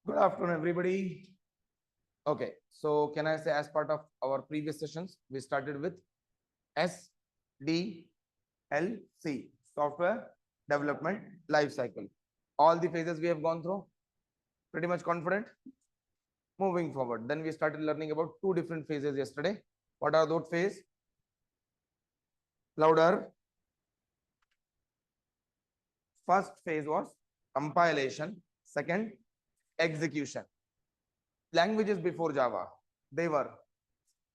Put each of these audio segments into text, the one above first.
Good afternoon, everybody. Okay, so can I say, as part of our previous sessions, we started with SDLC, Software Development Life Cycle. All the phases we have gone through. Pretty much confident. Moving forward, then we started learning about two different phases yesterday. What are those phases? Louder. First phase was compilation. Second, execution. Languages before Java, they were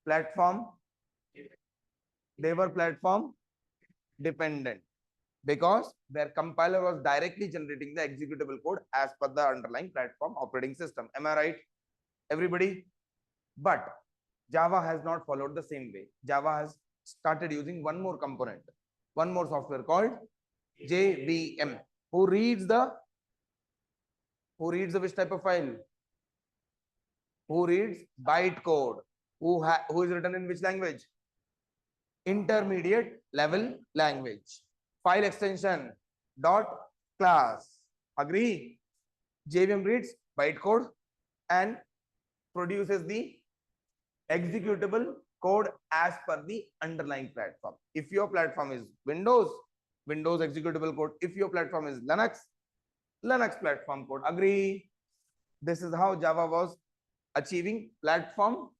platform dependent because their compiler was directly generating the executable code as per the underlying platform operating system. Am I right, everybody? But Java has not followed the same way. Java has started using one more component, one more software called JVM, who reads the which type of file? Who reads bytecode? Who is written in which language? Intermediate level language. File extension dot class. Agree? JVM reads bytecode and produces the executable code as per the underlying platform. If your platform is Windows executable code. If your platform is Linux platform code. Agree? This is how Java was achieving platform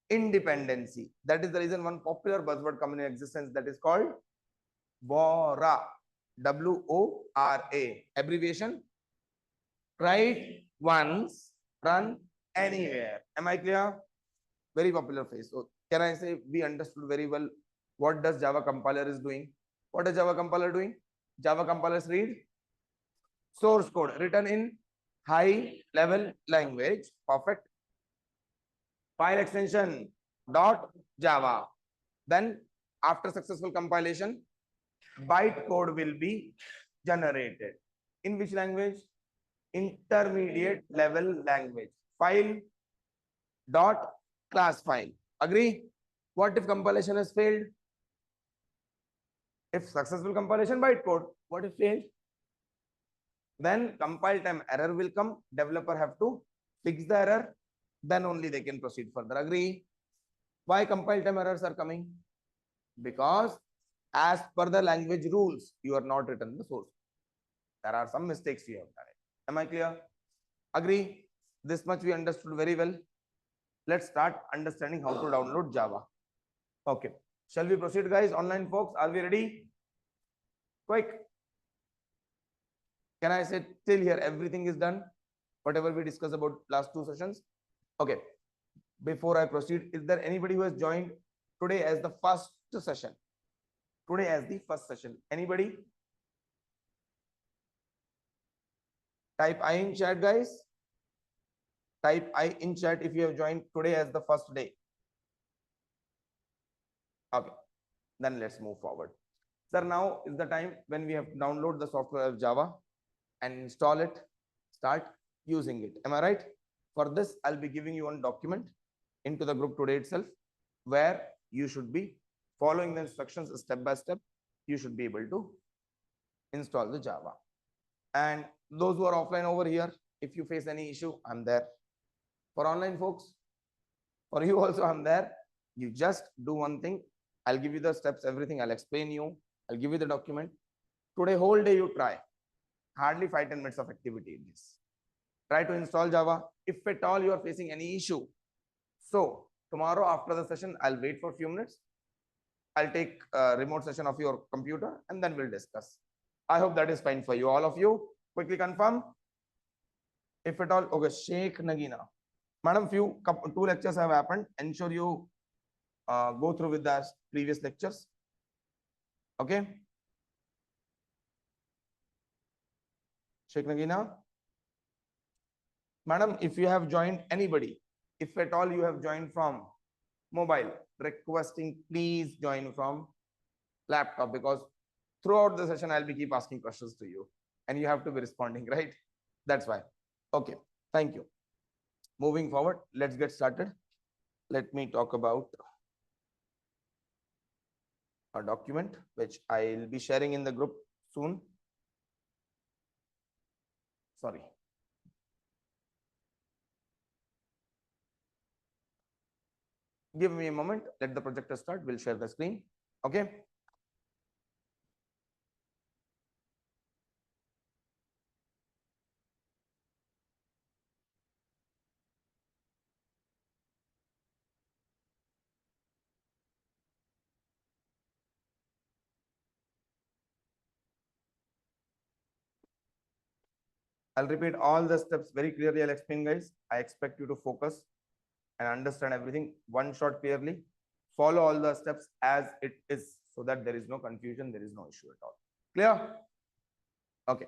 independency. That is the reason one popular buzzword come in existence, that is called WORA. WORA. Abbreviation: write once, run anywhere. Am I clear? Very popular phrase. So can I say we understood very well what does Java compiler is doing? What is Java compiler doing? Java compilers read source code written in high level language. Perfect. File extension dot Java. Then after successful compilation, bytecode will be generated. In which language? Intermediate level language. File dot class file. Agree? What if compilation has failed? If successful compilation, bytecode. What if failed? Then compile time error will come. Developer have to fix the error. Then only they can proceed further. Agree? Why compile time errors are coming? Because as per the language rules, you are not written the source. There are some mistakes you have done. Am I clear? Agree? This much we understood very well. Let's start understanding how to download Java. Okay. Shall we proceed, guys? Online folks, are we ready? Quick. Can I say till here everything is done? Whatever we discussed about last two sessions? Okay. Before I proceed, is there anybody who has joined today as the first session? Today as the first session. Anybody? Type I in chat, guys. Type I in chat if you have joined today as the first day. Okay. Then let's move forward. Sir, now is the time when we have to download the software of Java and install it, start using it. Am I right? For this, I'll be giving you one document into the group today itself, where you should be following the instructions step by step. You should be able to install the Java. And those who are offline over here, if you face any issue, I'm there. For online folks, for you also, I'm there. You just do one thing. I'll give you the steps, everything. I'll explain you. I'll give you the document. Today, whole day you try. Hardly 5-10 minutes of activity in this. Try to install Java. If at all you are facing any issue, so tomorrow after the session, I'll wait for a few minutes. I'll take a remote session of your computer and then we'll discuss. I hope that is fine for you. All of you, quickly confirm. If at all, okay, Sheikh Nagina. Madam, two lectures have happened. Ensure you go through with the previous lectures. Okay. Sheikh Nagina. Madam, if you have joined anybody, if at all you have joined from mobile, requesting please join from laptop, because throughout the session I'll be keep asking questions to you and you have to be responding, right? That's why. Okay, thank you. Moving forward, let's get started. Let me talk about a document which I'll be sharing in the group soon. Sorry. Give me a moment. Let the projector start. We'll share the screen. Okay. I'll repeat all the steps very clearly. I'll explain, guys. I expect you to focus and understand everything one shot clearly. Follow all the steps as it is so that there is no confusion, there is no issue at all. Clear? Okay.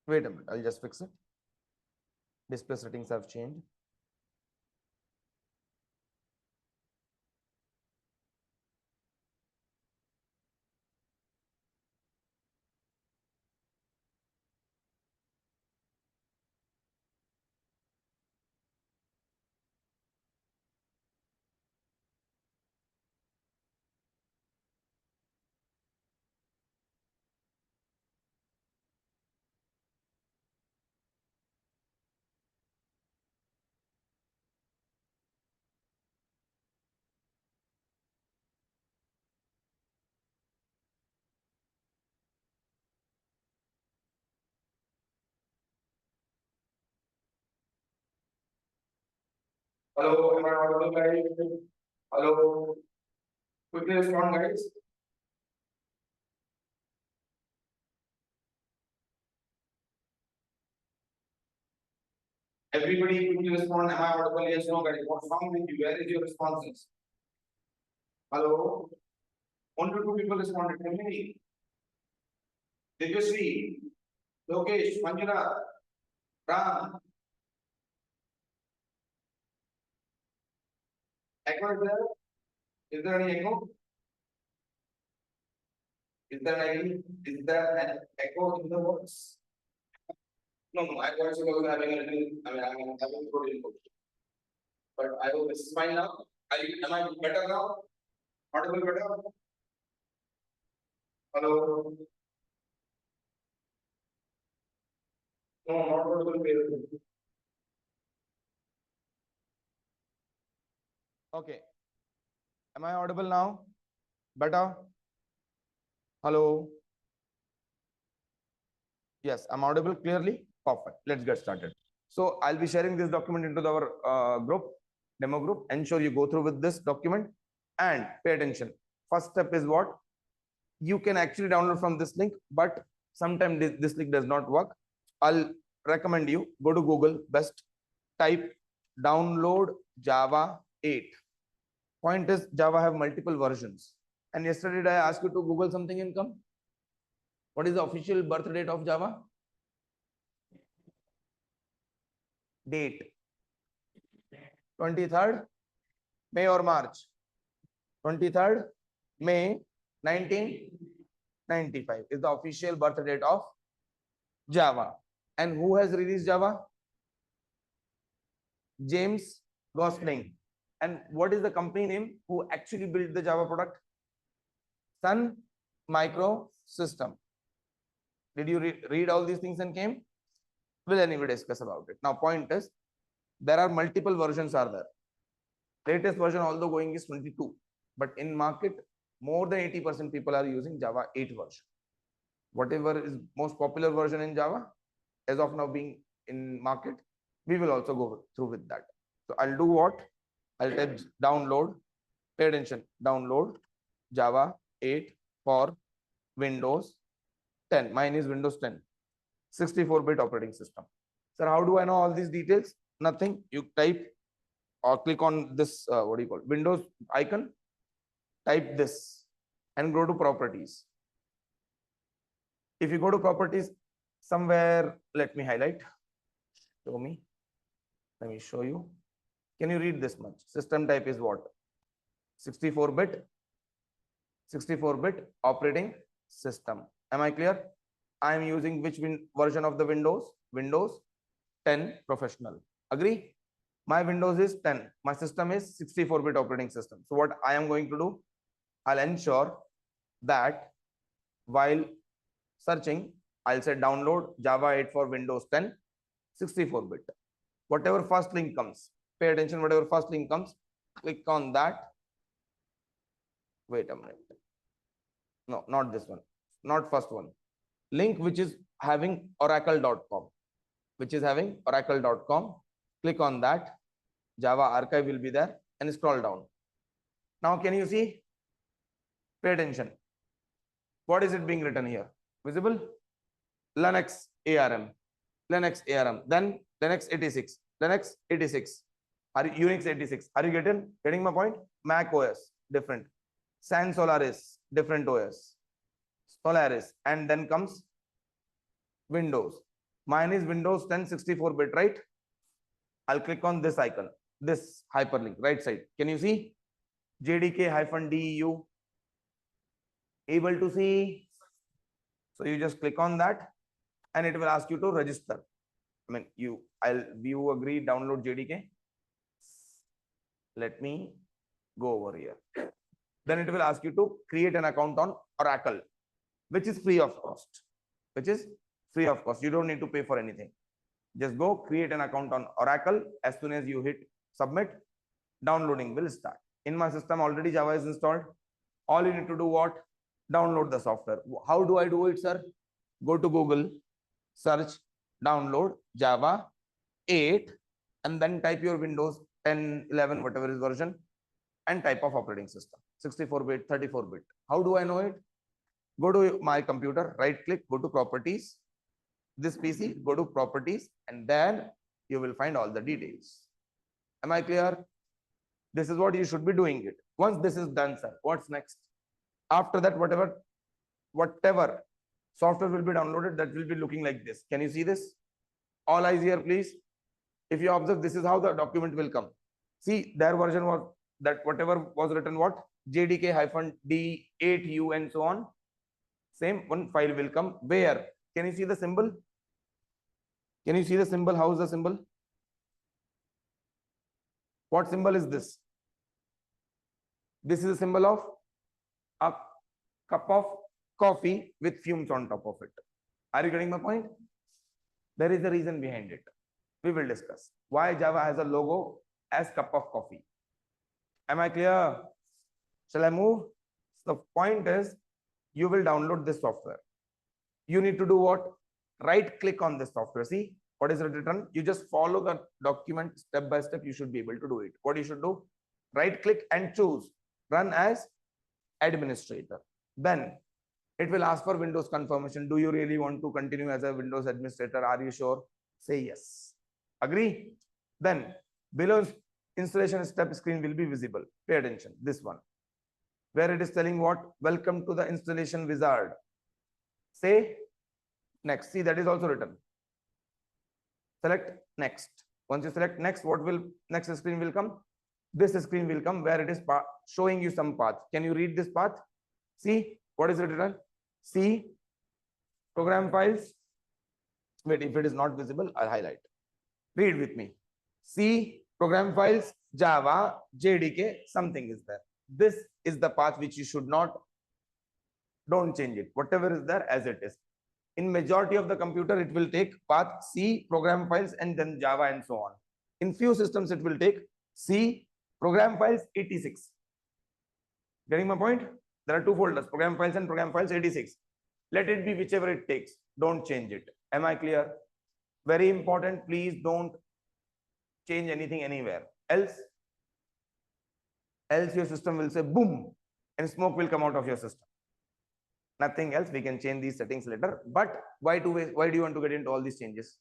Wait a minute. I'll just fix it. Display settings have changed. Hello, am I audible, guys? Hello. Quickly respond, guys. Everybody quickly respond. Am I audible? Yes, no, guys. What's wrong with you? Where is your responses? Hello. One to two people responded. Tell me. Divyasri, Lokesh, Manjula, Ram. Echo is there? Is there any echo? Is there an echo in the words? No, my voice is also having a little, I'm having good input. But I hope this is fine now. Am I better now? Audible better? Hello? No, not audible clearly. Okay. Am I audible now? Better? Hello? Yes, I'm audible clearly. Perfect. Let's get started. So I'll be sharing this document into our group, demo group. Ensure you go through with this document and pay attention. First step is what? You can actually download from this link, but sometimes this link does not work. I'll recommend you go to Google, best type download Java 8. Point is Java have multiple versions. And yesterday did I ask you to Google something and come? What is the official birth date of Java? Date 23rd May or March? 23rd May 1995 is the official birth date of Java. And who has released Java? James Gosling. And what is the company name who actually built the Java product? Sun Microsystem. Did you read all these things and came? Will anybody discuss about it? Now, point is, there are multiple versions are there. Latest version, although going is 22, but in market, more than 80% people are using Java 8 version. Whatever is most popular version in Java, as of now being in market, we will also go through with that. So I'll do what? I'll type download, pay attention, download Java 8 for Windows 10. Mine is Windows 10, 64-bit operating system. Sir, how do I know all these details? Nothing. You type or click on this, what do you call, Windows icon, type this and go to properties. If you go to properties, somewhere, let me highlight, show me, let me show you. Can you read this much? System type is what? 64-bit, 64-bit operating system. Am I clear? I am using which version of the Windows? Windows 10 Professional. Agree? My Windows is 10. My system is 64-bit operating system. So what I am going to do, I'll ensure that while searching, I'll say download Java 8 for Windows 10, 64-bit. Whatever first link comes, pay attention, whatever first link comes, click on that. Wait a minute. No, not this one. Not first one. Link which is having oracle.com, which is having oracle.com. Click on that. Java archive will be there and scroll down. Now, can you see? Pay attention. What is it being written here? Visible? Linux ARM. Linux ARM. Then Linux 86. Linux 86. Unix 86. Are you getting my point? Mac OS, different. Sans Solaris, different OS. Solaris. And then comes Windows. Mine is Windows 10 64-bit, right? I'll click on this icon, this hyperlink, right side. Can you see? JDK-DEU. Able to see? So you just click on that and it will ask you to register. I mean, you agree, download JDK. Let me go over here. Then it will ask you to create an account on Oracle, which is free of cost. Which is free of cost. You don't need to pay for anything. Just go create an account on Oracle. As soon as you hit submit, downloading will start. In my system, already Java is installed. All you need to do what? Download the software. How do I do it, sir? Go to Google, search, download Java 8, and then type your Windows 10, 11, whatever is version, and type of operating system. 64-bit, 34-bit. How do I know it? Go to my computer, right click, go to properties. This PC, go to properties, and then you will find all the details. Am I clear? This is what you should be doing it. Once this is done, sir, what's next? After that, whatever software will be downloaded, that will be looking like this. Can you see this? All eyes here, please. If you observe, this is how the document will come. See, their version was that whatever was written, what? JDK-D8U and so on. Same one file will come. Where? Can you see the symbol? Can you see the symbol? How is the symbol? What symbol is this? This is a symbol of a cup of coffee with fumes on top of it. Are you getting my point? There is a reason behind it. We will discuss why Java has a logo as cup of coffee. Am I clear? Shall I move? The point is, you will download this software. You need to do what? Right click on this software. See what is written? You just follow the document step by step. You should be able to do it. What you should do? Right click and choose run as administrator. Then it will ask for Windows confirmation. Do you really want to continue as a Windows administrator? Are you sure? Say yes. Agree? Then below installation step screen will be visible. Pay attention. This one, where it is telling what? Welcome to the installation wizard. Say next. See, that is also written. Select next. Once you select next, what will next screen will come? This screen will come where it is showing you some path. Can you read this path? See what is written? See program files. Wait, if it is not visible, I'll highlight. Read with me. See program files, Java, JDK, something is there. This is the path which you should not, don't change it. Whatever is there as it is. In majority of the computer, it will take path C, program files, and then Java and so on. In few systems, it will take C, program files 86. Getting my point? There are two folders, program files and program files 86. Let it be whichever it takes. Don't change it. Am I clear? Very important. Please don't change anything anywhere. Else your system will say boom and smoke will come out of your system. Nothing else. We can change these settings later. But why do you want to get into all these changes?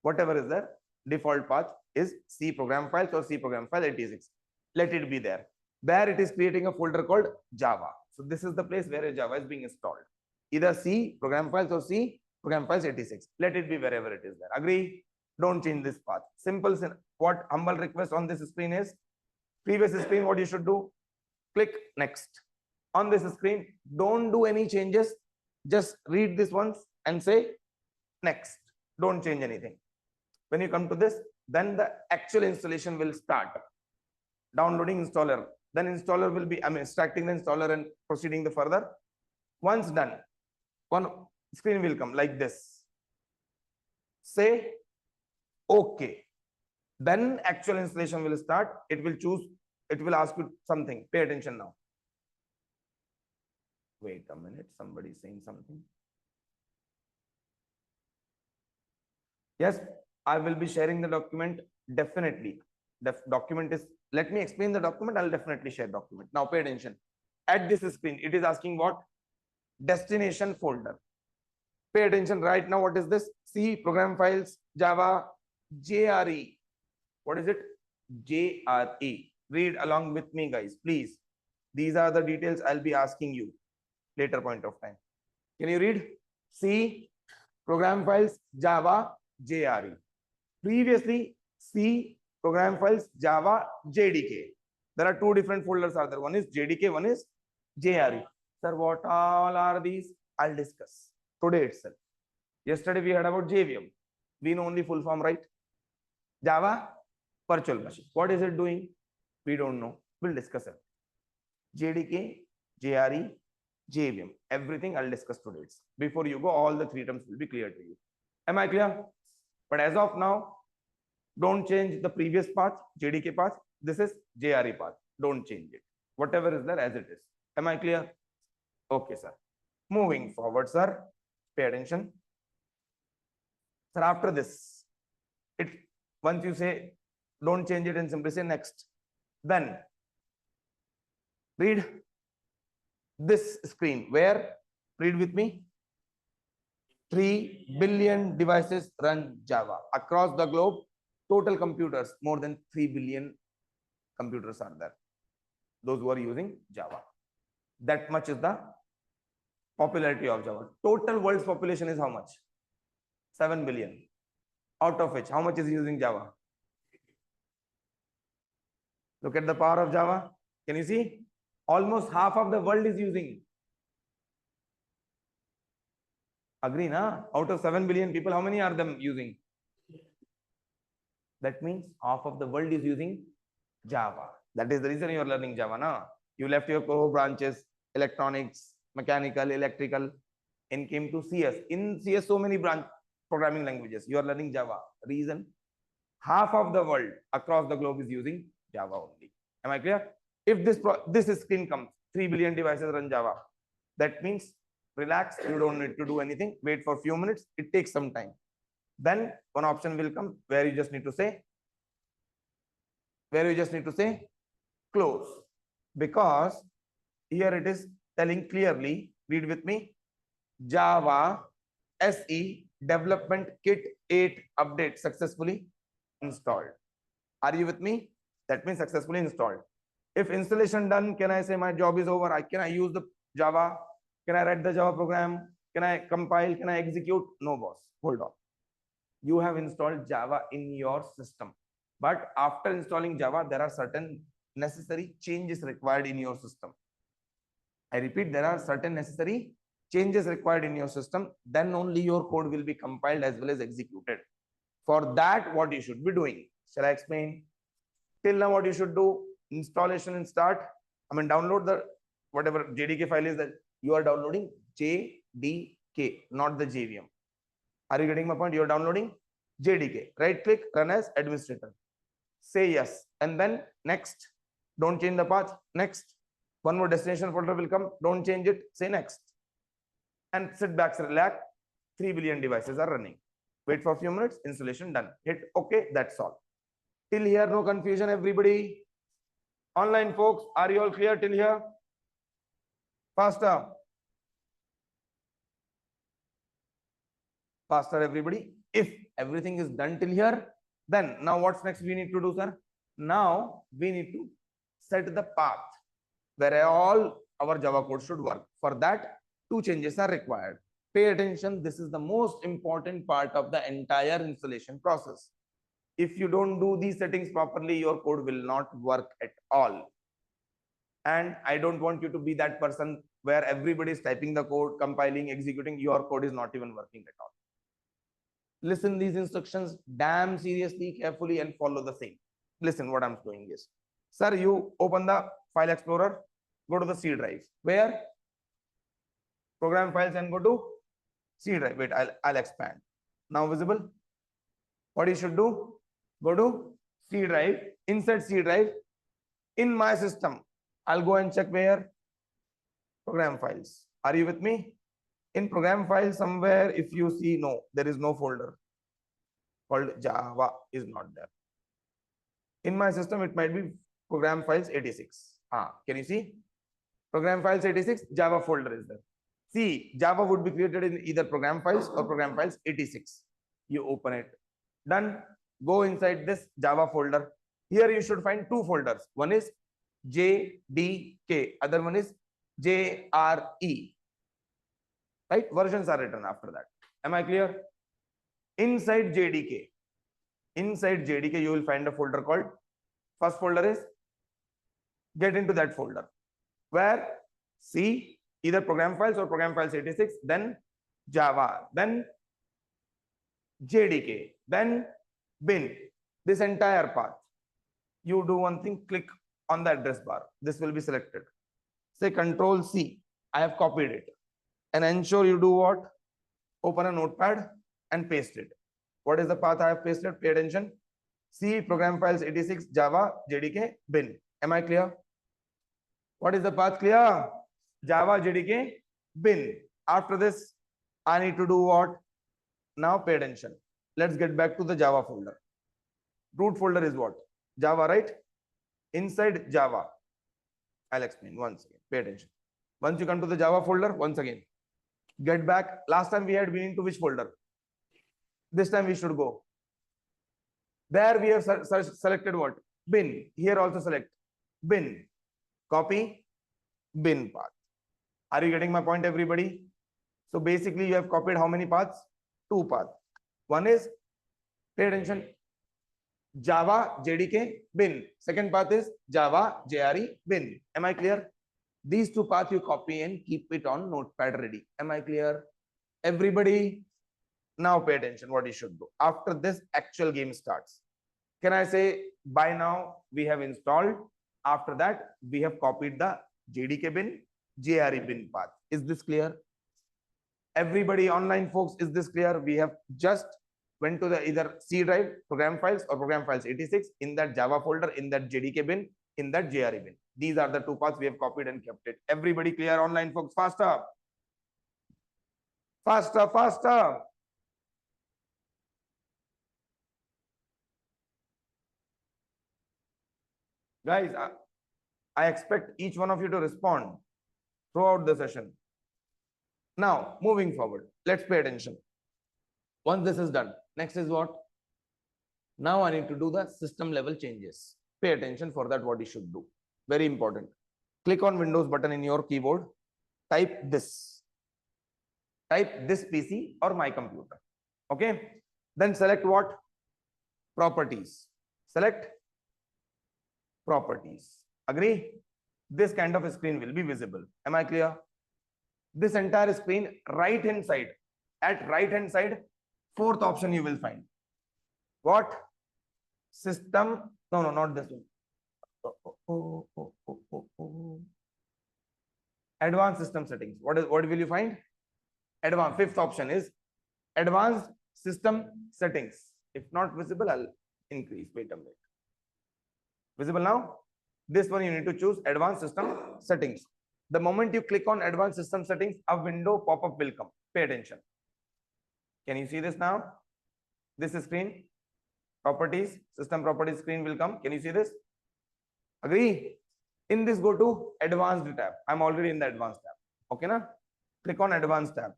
Whatever is there, default path is C program files or C program file 86. Let it be there. There it is creating a folder called Java. So this is the place where Java is being installed. Either C program files or C program files 86. Let it be wherever it is there. Agree? Don't change this path. Simple. What humble request on this screen is, previous screen, what you should do? Click next. On this screen, don't do any changes. Just read this once and say next. Don't change anything. When you come to this, then the actual installation will start. Downloading installer. Then installer will be, extracting the installer and proceeding the further. Once done, one screen will come like this. Say okay. Then actual installation will start. It will choose, it will ask you something. Pay attention now. Wait a minute, somebody is saying something. Yes, I will be sharing the document definitely. The document is, let me explain the document. I'll definitely share document. Now pay attention. At this screen, it is asking what? Destination folder. Pay attention right now. What is this? C, program files, Java, JRE. What is it? JRE. Read along with me, guys, please. These are the details I'll be asking you later point of time. Can you read? C, program files, Java, JRE. Previously, C, program files, Java, JDK. There are two different folders are there. One is JDK, one is JRE. Sir, what all are these? I'll discuss today itself. Yesterday we heard about JVM. We know only full form, right? Java virtual machine. What is it doing? We don't know. We'll discuss it. JDK, JRE, JVM. Everything I'll discuss today. Before you go, all the three terms will be clear to you. Am I clear? But as of now, don't change the previous path, JDK path. This is JRE path. Don't change it. Whatever is there as it is. Am I clear? Okay, sir. Moving forward, sir. Pay attention. Sir, after this, once you say don't change it and simply say next, then read this screen where, read with me, 3 billion devices run Java across the globe. Total computers, more than 3 billion computers are there. Those who are using Java. That much is the popularity of Java. Total world's population is how much? 7 billion. Out of which, how much is using Java? Look at the power of Java. Can you see? Almost half of the world is using. Agree, na? Out of 7 billion people, how many are them using? That means half of the world is using Java. That is the reason you are learning Java, na? You left your core branches, electronics, mechanical, electrical, and came to CS. In CS, so many branch programming languages. You are learning Java. Reason? Half of the world across the globe is using Java only. Am I clear? If this screen comes, 3 billion devices run Java. That means relax. You don't need to do anything. Wait for a few minutes. It takes some time. Then one option will come where you just need to say, close. Because here it is telling clearly, read with me, Java SE development kit 8 update successfully installed. Are you with me? That means successfully installed. If installation done, can I say my job is over? Can I use the Java? Can I write the Java program? Can I compile? Can I execute? No, boss. Hold on. You have installed Java in your system. But after installing Java, there are certain necessary changes required in your system. I repeat, there are certain necessary changes required in your system. Then only your code will be compiled as well as executed. For that, what you should be doing? Shall I explain? Till now, what you should do? Installation and start. Download the whatever JDK file is that you are downloading JDK, not the JVM. Are you getting my point? You are downloading JDK. Right click, run as administrator. Say yes. And then next. Don't change the path. Next. One more destination folder will come. Don't change it. Say next. And sit back, relax. 3 billion devices are running. Wait for a few minutes. Installation done. Hit OK. That's all. Till here, no confusion, everybody. Online folks, are you all clear till here? Faster. Faster, everybody. If everything is done till here, then now what's next we need to do, sir? Now we need to set the path where all our Java code should work. For that, 2 changes are required. Pay attention. This is the most important part of the entire installation process. If you don't do these settings properly, your code will not work at all. And I don't want you to be that person where everybody is typing the code, compiling, executing. Your code is not even working at all. Listen these instructions damn seriously, carefully, and follow the same. Listen, what I'm doing is, sir, you open the file explorer, go to the C drive. Where? Program files and go to C drive. Wait, I'll expand. Now visible? What you should do? Go to C drive. Inside C drive, in my system, I'll go and check where? Program files. Are you with me? In program files somewhere, if you see, no, there is no folder called Java is not there. In my system, it might be program files 86. Can you see? Program files 86, Java folder is there. See, Java would be created in either program files or program files 86. You open it. Done. Go inside this Java folder. Here you should find two folders. One is JDK, other one is JRE. Right? Versions are written after that. Am I clear? Inside JDK, you will find a folder called, first folder is, get into that folder, where see either program files or program files 86, then Java, then JDK, then bin, this entire path. You do one thing, click on the address bar. This will be selected. Say Control C. I have copied it. And ensure you do what? Open a notepad and paste it. What is the path I have pasted? Pay attention. C program files 86 Java JDK bin. Am I clear? What is the path? Clear? Java JDK bin. After this, I need to do what? Now pay attention. Let's get back to the Java folder. Root folder is what? Java, right? Inside Java, I'll explain once again. Pay attention. Once you come to the Java folder, once again, get back. Last time we had been into which folder? This time we should go. There we have selected what? Bin. Here also select bin. Copy bin path. Are you getting my point, everybody? So basically, you have copied how many paths? Two paths. One is, pay attention, Java JDK bin. Second path is Java JRE bin. Am I clear? These two paths you copy and keep it on notepad ready. Am I clear? Everybody, now pay attention what you should do. After this actual game starts. Can I say by now we have installed? After that, we have copied the JDK bin, JRE bin path. Is this clear? Everybody online folks, is this clear? We have just went to the either C drive, program files or program files 86 in that Java folder, in that JDK bin, in that JRE bin. These are the two paths we have copied and kept it. Everybody clear online folks? Faster. Faster, faster. Guys, I expect each one of you to respond throughout the session. Now, moving forward, let's pay attention. Once this is done, next is what? Now I need to do the system level changes. Pay attention for that, what you should do. Very important. Click on Windows button in your keyboard. Type this. Type this PC or my computer. Okay. Then select what? Properties. Select properties. Agree? This kind of a screen will be visible. Am I clear? This entire screen, right hand side. At right hand side, fourth option you will find. What? System. No, not this one. Advanced system settings. What will you find? Advanced. Fifth option is advanced system settings. If not visible, I'll increase. Wait a minute. Visible now? This one you need to choose advanced system settings. The moment you click on advanced system settings, a window pop-up will come. Pay attention. Can you see this now? This is screen. Properties, system properties screen will come. Can you see this? Agree? In this, go to advanced tab. I'm already in the advanced tab. Okay, na? Click on advanced tab.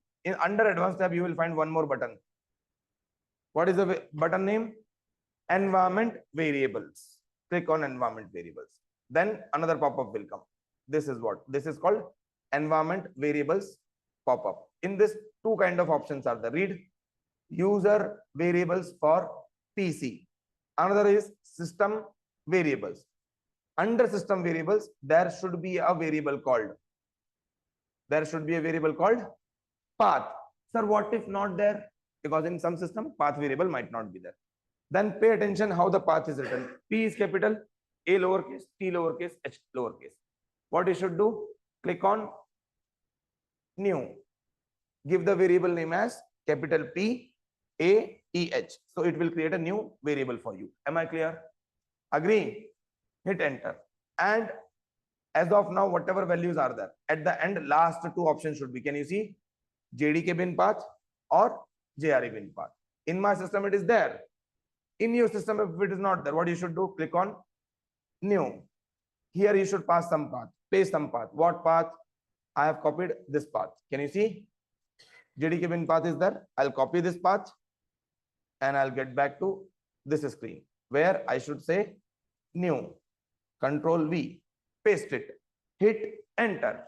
Under advanced tab, you will find one more button. What is the button name? Environment variables. Click on environment variables. Then another pop-up will come. This is what? This is called environment variables pop-up. In this, two kind of options are the read user variables for PC. Another is system variables. Under system variables, there should be a variable called path. Sir, what if not there? Because in some system, path variable might not be there. Then pay attention how the path is written. P is capital, A lowercase, T lowercase, H lowercase. What you should do? Click on new. Give the variable name as capital P, A, T, H. So it will create a new variable for you. Am I clear? Agree? Hit enter. And as of now, whatever values are there, at the end, last two options should be, can you see? JDK bin path or JRE bin path. In my system, it is there. In your system, if it is not there, what you should do? Click on new. Here you should pass some path, paste some path. What path? I have copied this path. Can you see? JDK bin path is there. I'll copy this path and I'll get back to this screen where I should say new. Control V, paste it, hit enter.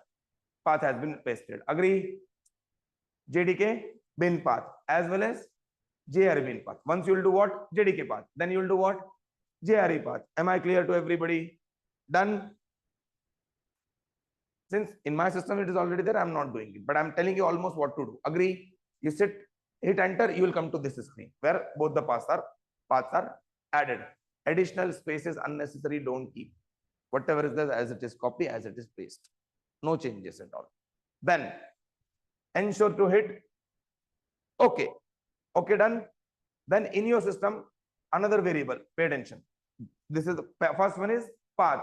Path has been pasted. Agree? JDK bin path as well as JRE bin path. Once you will do what? JDK path. Then you will do what? JRE path. Am I clear to everybody? Done. Since in my system it is already there, I'm not doing it, but I'm telling you almost what to do. Agree? You hit enter, you will come to this screen where both the paths are added. Additional spaces unnecessary, don't keep. Whatever is there as it is, copy as it is, paste. No changes at all. Then ensure to hit OK. OK, done. Then in your system, another variable, pay attention. This is the first one is path.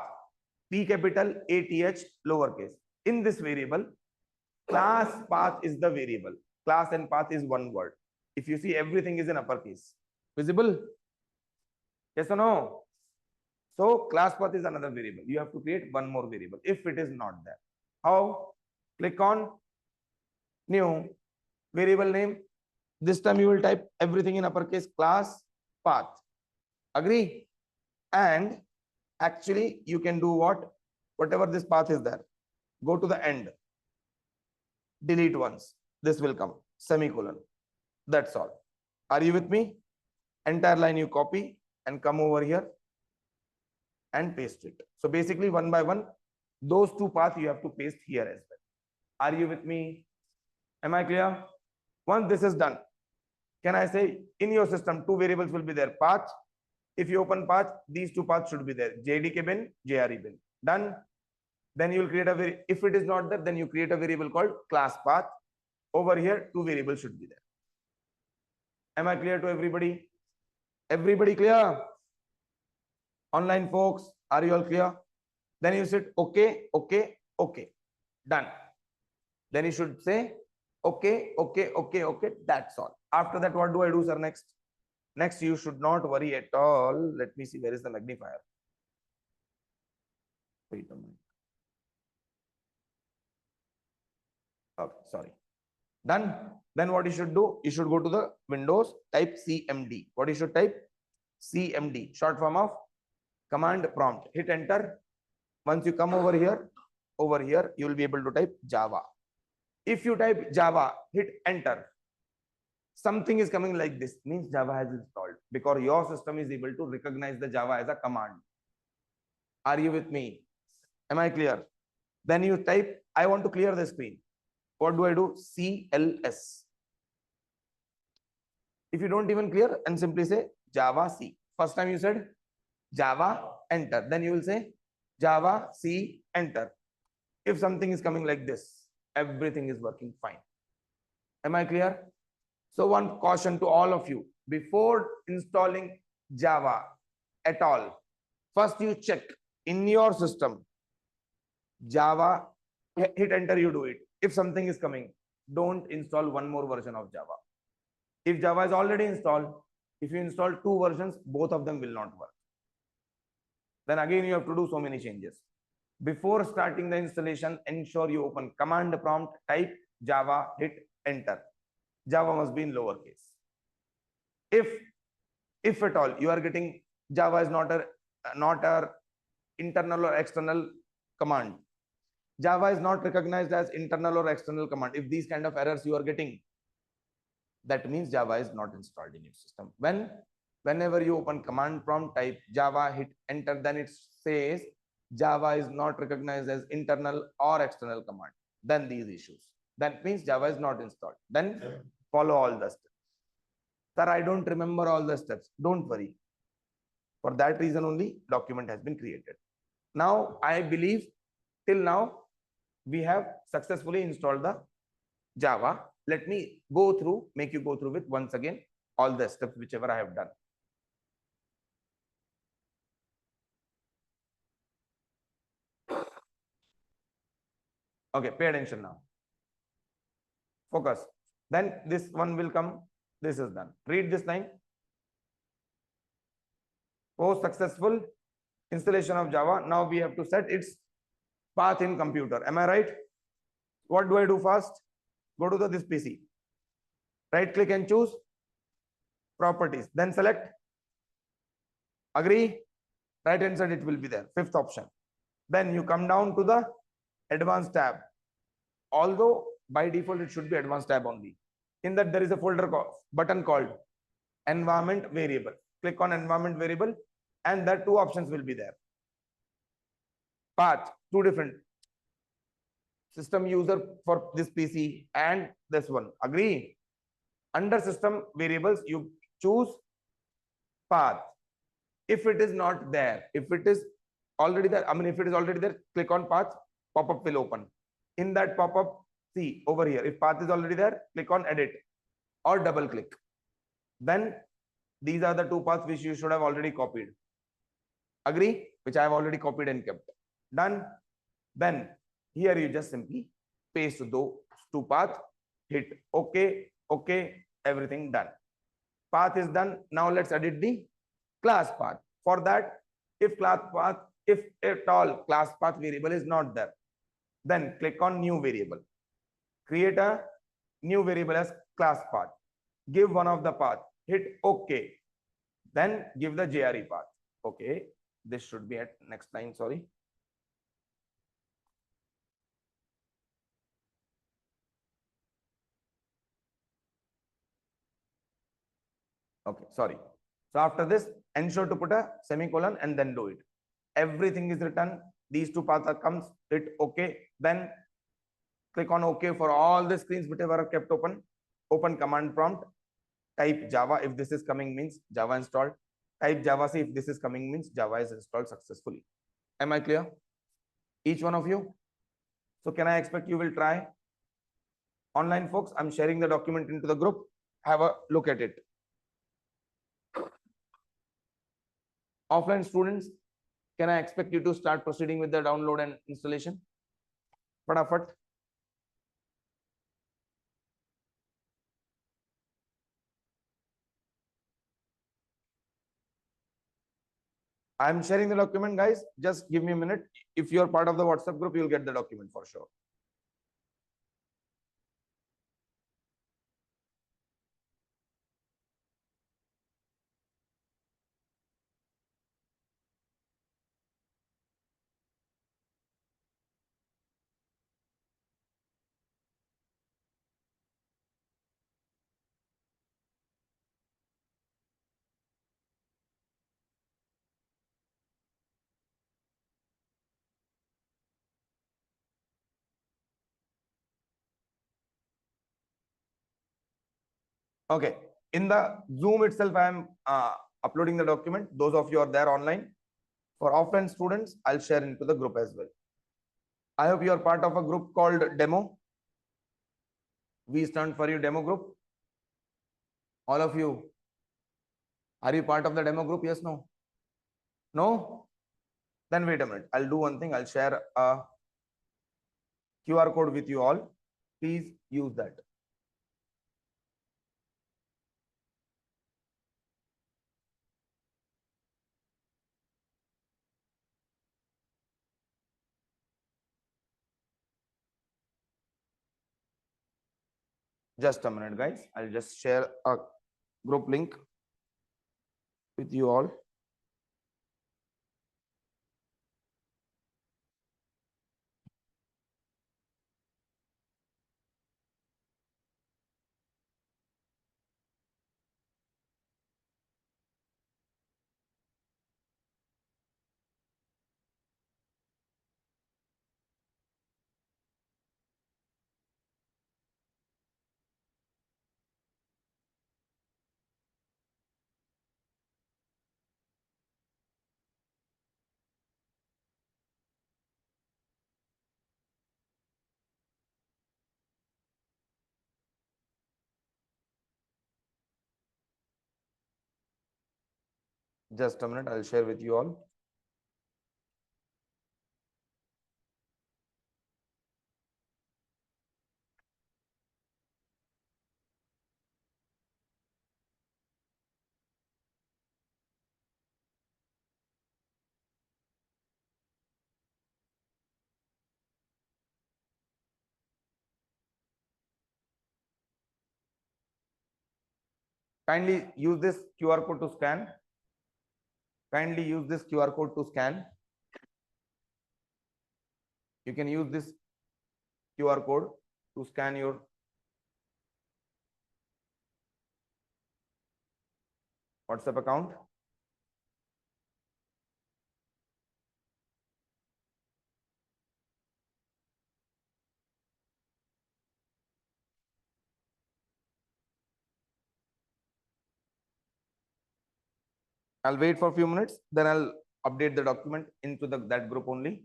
P capital, A, T, H, lowercase. In this variable, class path is the variable. Class and path is one word. If you see, everything is in uppercase. Visible? Yes or no? So class path is another variable. You have to create one more variable if it is not there. How? Click on new variable name. This time you will type everything in uppercase, class path. Agree? And actually you can do what? Whatever this path is there, go to the end, delete once. This will come, semicolon. That's all. Are you with me? Entire line you copy and come over here and paste it. So basically one by one, those two paths you have to paste here as well. Are you with me? Am I clear? Once this is done, can I say in your system, two variables will be there, path. If you open path, these two paths should be there, JDK bin, JRE bin. Done. Then you will create if it is not there, then you create a variable called class path. Over here, two variables should be there. Am I clear to everybody? Everybody clear? Online folks, are you all clear? Then you said, okay, okay, okay. Done. Then you should say, okay, okay, okay, okay. That's all. After that, what do I do, sir, next? Next, you should not worry at all. Let me see, where is the magnifier? Wait a minute. Okay, sorry. Done. Then what you should do? You should go to the Windows, type CMD. What you should type? CMD, short form of command prompt. Hit enter. Once you come over here, you will be able to type Java. If you type Java, hit enter. Something is coming like this, means Java has installed, because your system is able to recognize the Java as a command. Are you with me? Am I clear? Then you type, I want to clear the screen. What do I do? CLS. If you don't even clear, and simply say Java C. First time you said Java, enter. Then you will say Java C, enter. If something is coming like this, everything is working fine. Am I clear? So one caution to all of you, before installing Java at all, first you check in your system, Java, hit enter, you do it. If something is coming, don't install one more version of Java. If Java is already installed, if you install two versions, both of them will not work. Then again, you have to do so many changes. Before starting the installation, ensure you open command prompt, type Java, hit enter. Java must be in lowercase. If at all you are getting Java is not a internal or external command. Java is not recognized as internal or external command. If these kind of errors you are getting, that means Java is not installed in your system. Whenever you open command prompt, type Java, hit enter, then it says Java is not recognized as internal or external command. Then these issues. That means Java is not installed. Then follow all the steps. Sir, I don't remember all the steps. Don't worry. For that reason only, document has been created. Now, I believe till now, we have successfully installed the Java. Let me go through, make you go through with once again all the steps whichever I have done. Okay, pay attention now. Focus. Then this one will come. This is done. Read this line. Post successful installation of Java. Now we have to set its path in computer. Am I right? What do I do first? Go to this PC. Right click and choose properties. Then select agree. Right hand side it will be there. Fifth option. Then you come down to the advanced tab. Although by default it should be advanced tab only. In that there is a folder button called environment variable. Click on environment variable and that two options will be there. Path, two different. System user for this PC and this one. Agree. Under system variables, you choose path. If it is not there, if it is already there, if it is already there, click on path, pop-up will open. In that pop-up, see over here, if path is already there, click on edit or double click. Then these are the two paths which you should have already copied. Agree? Which I have already copied and kept. Done. Then here you just simply paste those two paths, hit OK, OK, everything done. Path is done. Now let's edit the class path. For that, if class path, if at all class path variable is not there, then click on new variable. Create a new variable as class path. Give one of the path. Hit OK. Then give the JRE path. Okay. This should be at next line. Sorry. Okay. Sorry. So after this, ensure to put a semicolon and then do it. Everything is written. These two paths are comes. Hit OK. Then click on OK for all the screens whichever are kept open. Open command prompt. Type Java if this is coming means Java installed. Type Java C if this is coming means Java is installed successfully. Am I clear? Each one of you? So can I expect you will try? Online folks, I'm sharing the document into the group. Have a look at it. Offline students, can I expect you to start proceeding with the download and installation? Fatafat. I'm sharing the document, guys. Just give me a minute. If you're part of the WhatsApp group, you'll get the document for sure. Okay. In the Zoom itself, I am uploading the document. Those of you are there online. For offline students, I'll share into the group as well. I hope you are part of a group called Demo. We stand for you demo group. All of you. Are you part of the demo group? Yes, no? No? Then wait a minute. I'll do one thing. I'll share a QR code with you all. Please use that. Just a minute, guys. I'll just share a group link with you all. Just a minute, I'll share with you all. Kindly use this QR code to scan. Kindly use this QR code to scan. You can use this QR code to scan your WhatsApp account. I'll wait for a few minutes, then I'll update the document into that group only.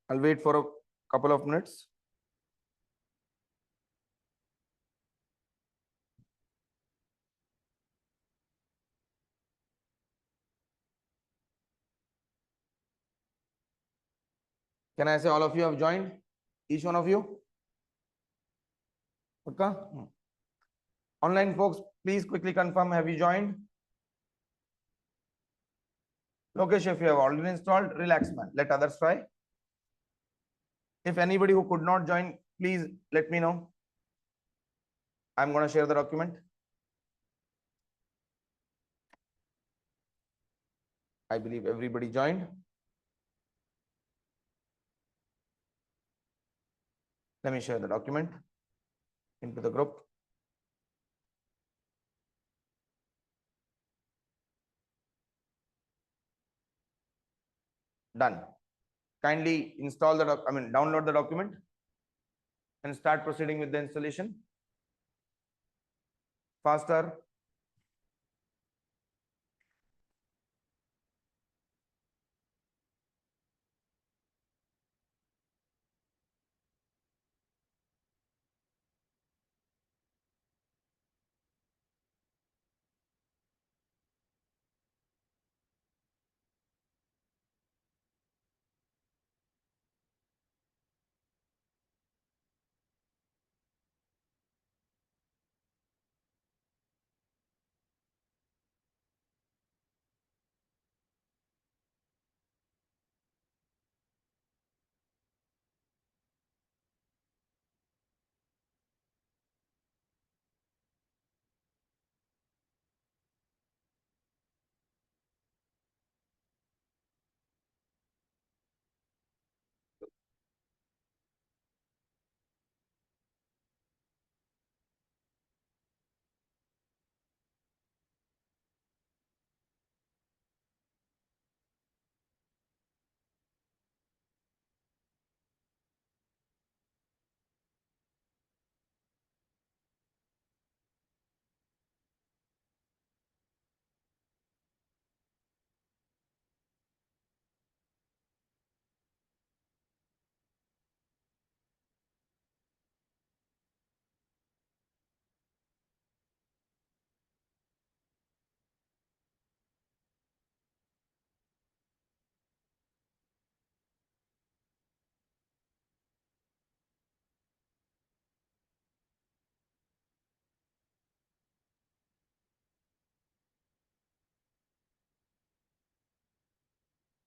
I'll wait for a couple of minutes. Can I say all of you have joined? Each one of you? Okay. Online folks, please quickly confirm, have you joined? Lokesh, if you have already installed, relax man, let others try. If anybody who could not join, please let me know. I'm going to share the document. I believe everybody joined. Let me share the document into the group. Done. Kindly install the download the document and start proceeding with the installation. Faster.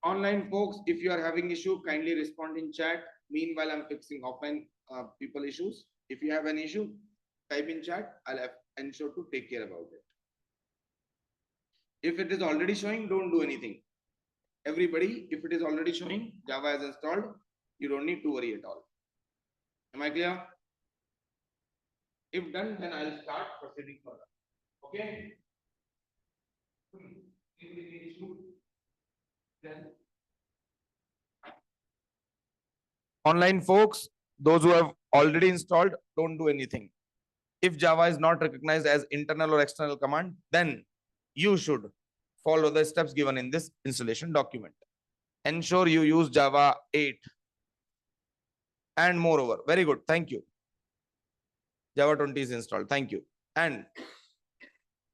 Online folks, if you are having issue, kindly respond in chat. Meanwhile, I'm fixing offline people issues. If you have an issue, type in chat. I'll ensure to take care about it. If it is already showing, don't do anything. Everybody, if it is already showing, Java is installed, you don't need to worry at all. Am I clear? If done, then I'll start proceeding further. Okay? Then online folks, those who have already installed, don't do anything. If Java is not recognized as internal or external command, then you should follow the steps given in this installation document. Ensure you use Java 8 and moreover. Very good. Thank you. Java 20 is installed. Thank you. And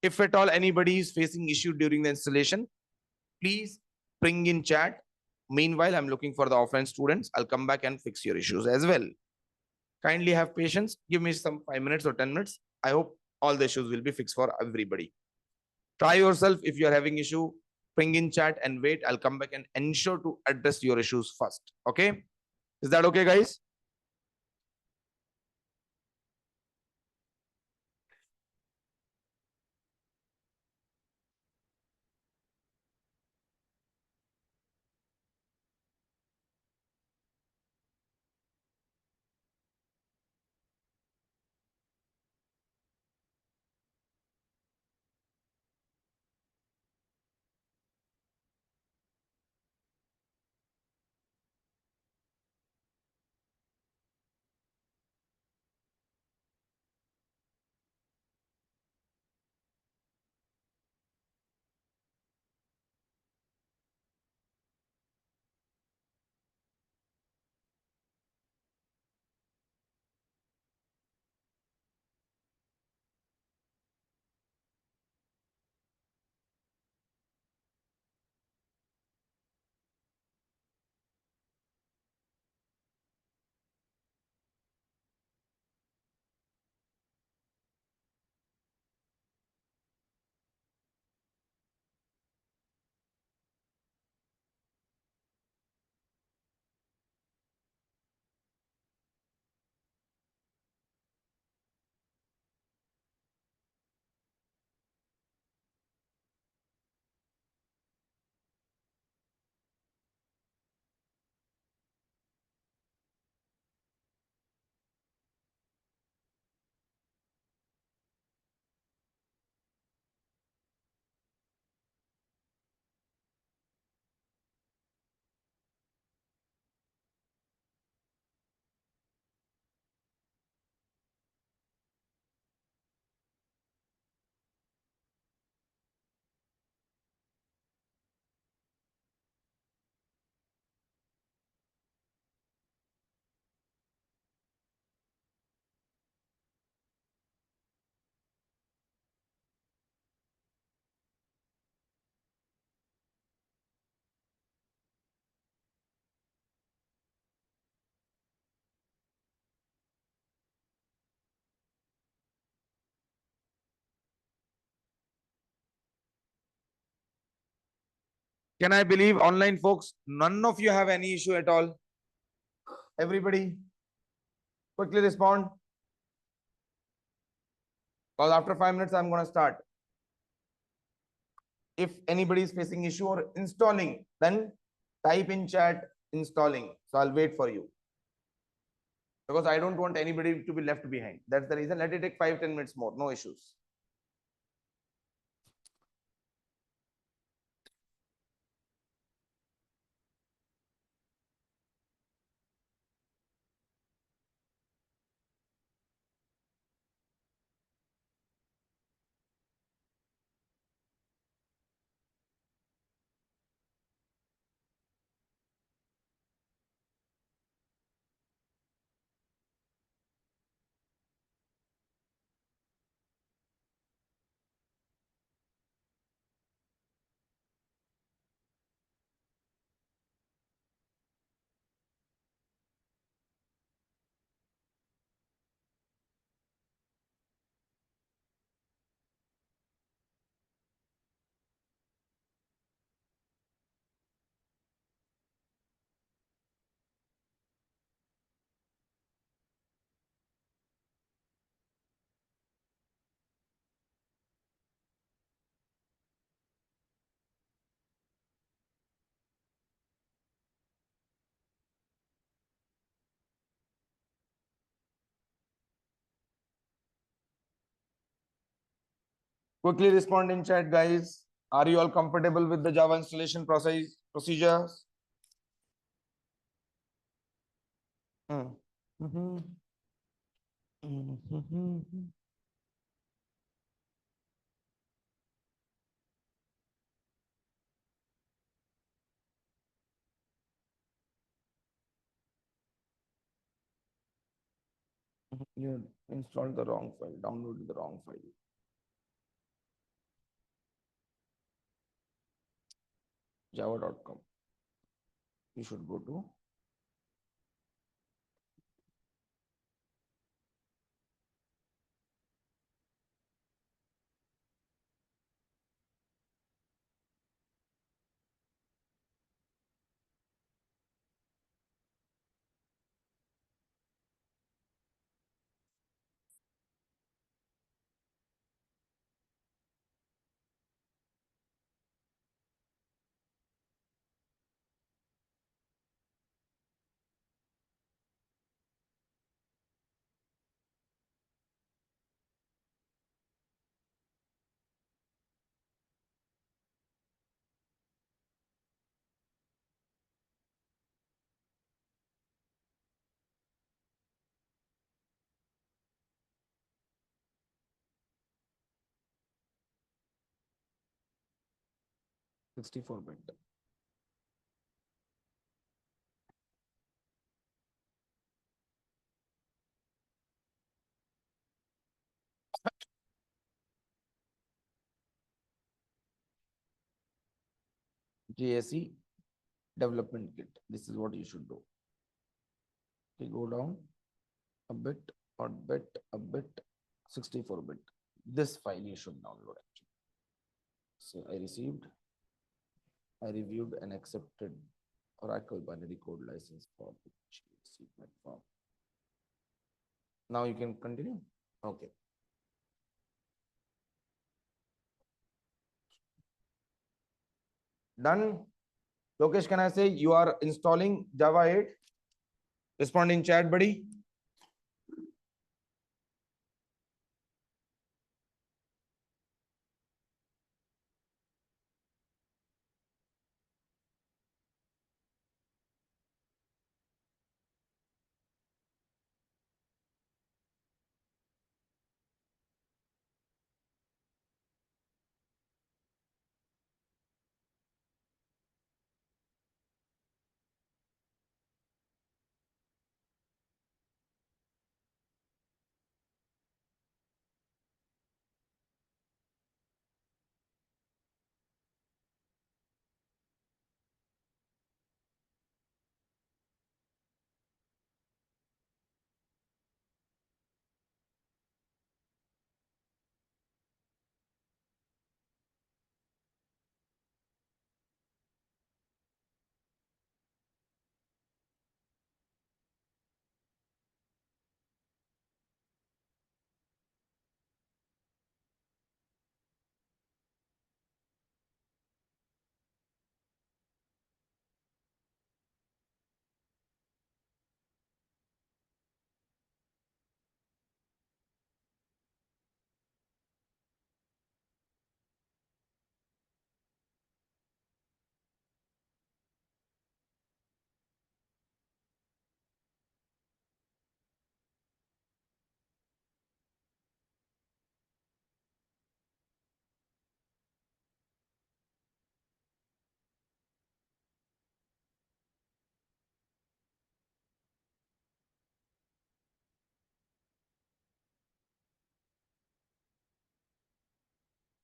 if at all anybody is facing issue during the installation, please bring in chat. Meanwhile, I'm looking for the offline students. I'll come back and fix your issues as well. Kindly have patience. Give me some 5 minutes or 10 minutes. I hope all the issues will be fixed for everybody. Try yourself. If you're having issue, bring in chat and wait. I'll come back and ensure to address your issues first. Okay? Is that okay, guys? Can I believe online folks? None of you have any issue at all. Everybody, quickly respond. Because after 5 minutes, I'm going to start. If anybody is facing issue or installing, then type in chat installing. So I'll wait for you. Because I don't want anybody to be left behind. That's the reason. Let it take 5-10 minutes more. No issues. Quickly respond in chat, guys. Are you all comfortable with the Java installation procedures? Mm. Mhm. Mhm. You installed the wrong file, downloaded the wrong file. Java.com. You should go to (64 bit). JSE development kit. This is what you should do. Okay, go down a bit, a bit, 64 bit. This file you should download actually. So I received, I reviewed and accepted Oracle binary code license for the GSE platform. Now you can continue. Okay. Done. Lokesh, can I say you are installing Java 8? Respond in chat, buddy.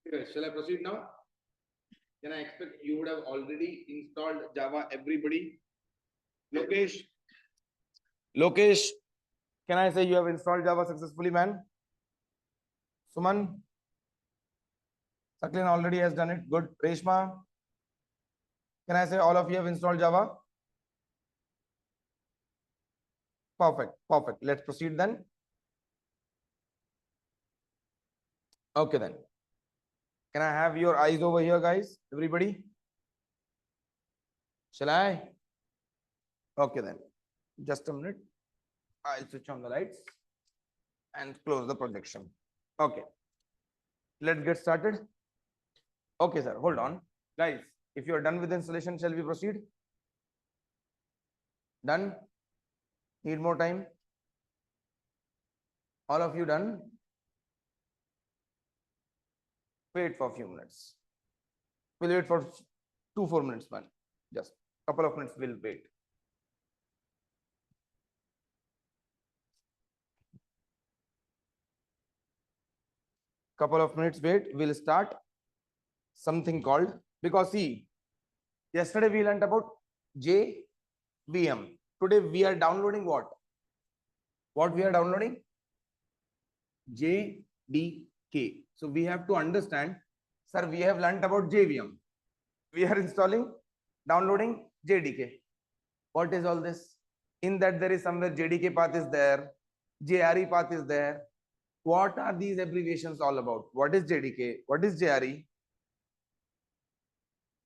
Okay, shall I proceed now? Can I expect you would have already installed Java, everybody? Lokesh, Lokesh, can I say you have installed Java successfully, man? Suman, Saklin already has done it. Good. Reshma, can I say all of you have installed Java? Perfect. Perfect. Let's proceed then. Okay then. Can I have your eyes over here, guys? Everybody? Shall I? Okay then. Just a minute. I'll switch on the lights and close the projection. Okay. Let's get started. Okay, sir. Hold on. Guys, if you are done with the installation, shall we proceed? Done? Need more time? All of you done? Wait for a few minutes. We'll wait for 2-4 minutes, man. Just a couple of minutes, we'll wait. Couple of minutes wait, we'll start something called, because see, yesterday we learned about JVM. Today we are downloading what? What we are downloading? JDK. So we have to understand, sir, we have learned about JVM. We are installing, downloading JDK. What is all this? In that there is somewhere JDK path is there, JRE path is there. What are these abbreviations all about? What is JDK? What is JRE?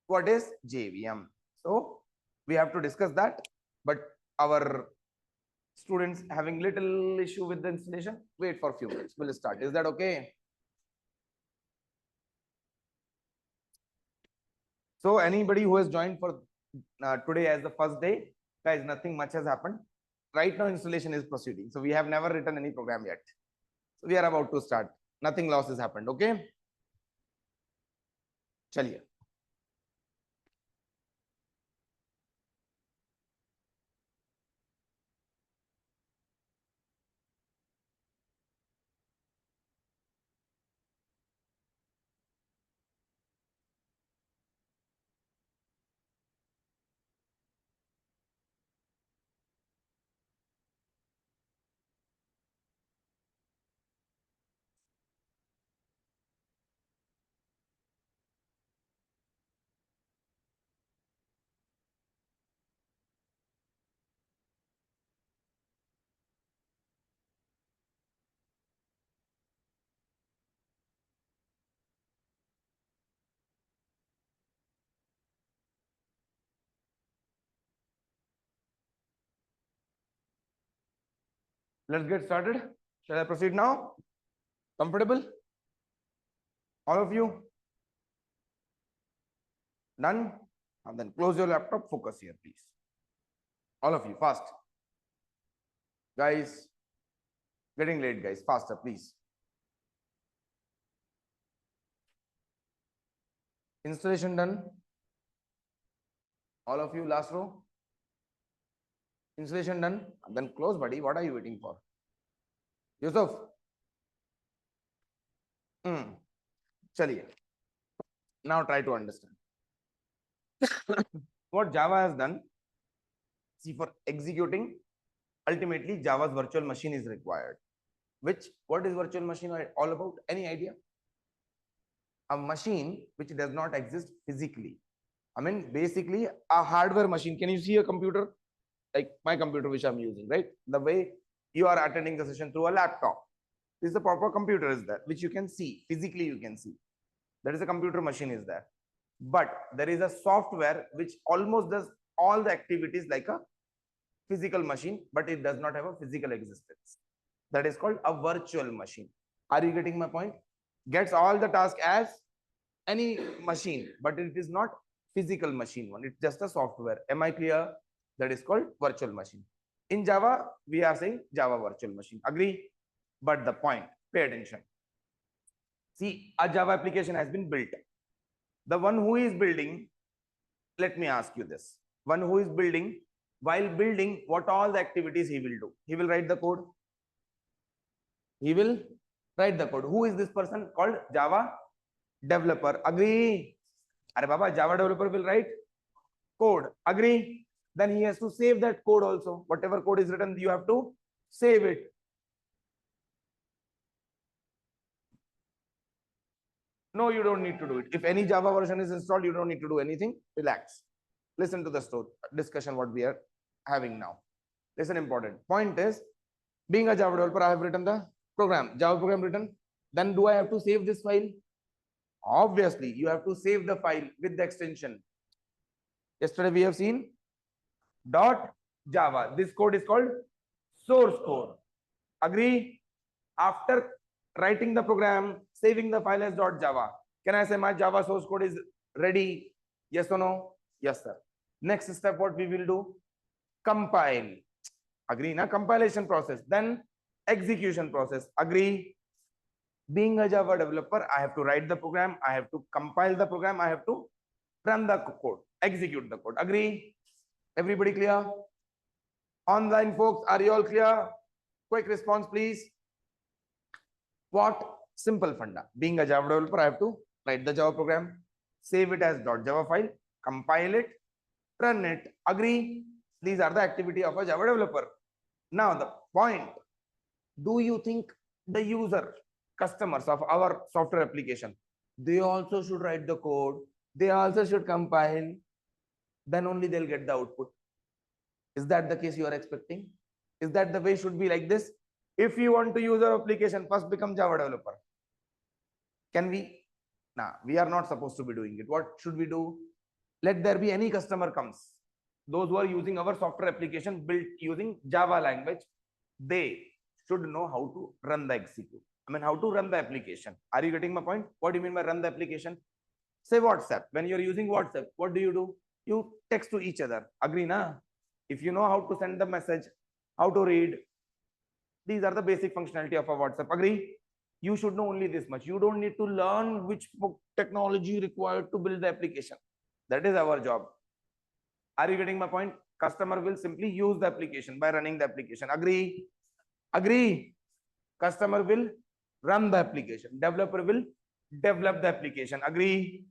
What is JVM? So we have to discuss that, but our students having little issue with the installation, wait for a few minutes. We'll start. Is that okay? So anybody who has joined for today as the first day, guys, nothing much has happened. Right now installation is proceeding. So we have never written any program yet. So we are about to start. Nothing loss has happened. Okay. Chaliye. Let's get started. Shall I proceed now? Comfortable? All of you? Done? And then close your laptop. Focus here, please. All of you, fast. Guys, getting late, guys. Faster, please. Installation done. All of you, last row. Installation done. And then close, buddy. What are you waiting for? Yusuf. Chaliye. Now try to understand. What Java has done, see, for executing, ultimately Java's virtual machine is required. What is virtual machine all about? Any idea? A machine which does not exist physically. I mean, basically a hardware machine. Can you see a computer? Like my computer which I'm using, right? The way you are attending the session through a laptop. This is the proper computer is there, which you can see, physically you can see. That is a computer machine is there. But there is a software which almost does all the activities like a physical machine, but it does not have a physical existence. That is called a virtual machine. Are you getting my point? Gets all the task as any machine, but it is not physical machine one. It's just a software. Am I clear? That is called virtual machine. In Java, we are saying Java virtual machine. Agree? But the point, pay attention. See, a Java application has been built. The one who is building, let me ask you this. One who is building, while building, what all the activities he will do? He will write the code. He will write the code. Who is this person? Called Java developer. Agree? Are Baba, Java developer will write code. Agree? Then he has to save that code also. Whatever code is written, you have to save it. No, you don't need to do it. If any Java version is installed, you don't need to do anything. Relax. Listen to the story, discussion what we are having now. Listen, important point is, being a Java developer, I have written the program, Java program written. Then do I have to save this file? Obviously, you have to save the file with the extension. Yesterday we have seen .java. This code is called source code. Agree? After writing the program, saving the file as .java, can I say my Java source code is ready? Yes or no? Yes, sir. Next step, what we will do? Compile. Agree, na? Compilation process. Then execution process. Agree? Being a Java developer, I have to write the program, I have to compile the program, I have to run the code, execute the code. Agree? Everybody clear? Online folks, are you all clear? Quick response, please. What Simple funda. Being a Java developer, I have to write the Java program, save it as .java file, compile it, run it. Agree? These are the activity of a Java developer. Now the point, do you think the user, customers of our software application, they also should write the code, they also should compile, then only they'll get the output? Is that the case you are expecting? Is that the way should be like this? If you want to use our application, first become Java developer. Can we? Nah, we are not supposed to be doing it. What should we do? Let there be any customer comes. Those who are using our software application built using Java language, they should know how to run the execute. I mean, how to run the application. Are you getting my point? What do you mean by run the application? Say WhatsApp. When you're using WhatsApp, what do? You text to each other. Agree, na? If you know how to send the message, how to read, these are the basic functionality of a WhatsApp. Agree? You should know only this much. You don't need to learn which technology required to build the application. That is our job. Are you getting my point? Customer will simply use the application by running the application. Agree? Agree? Customer will run the application. Developer will develop the application. Agree?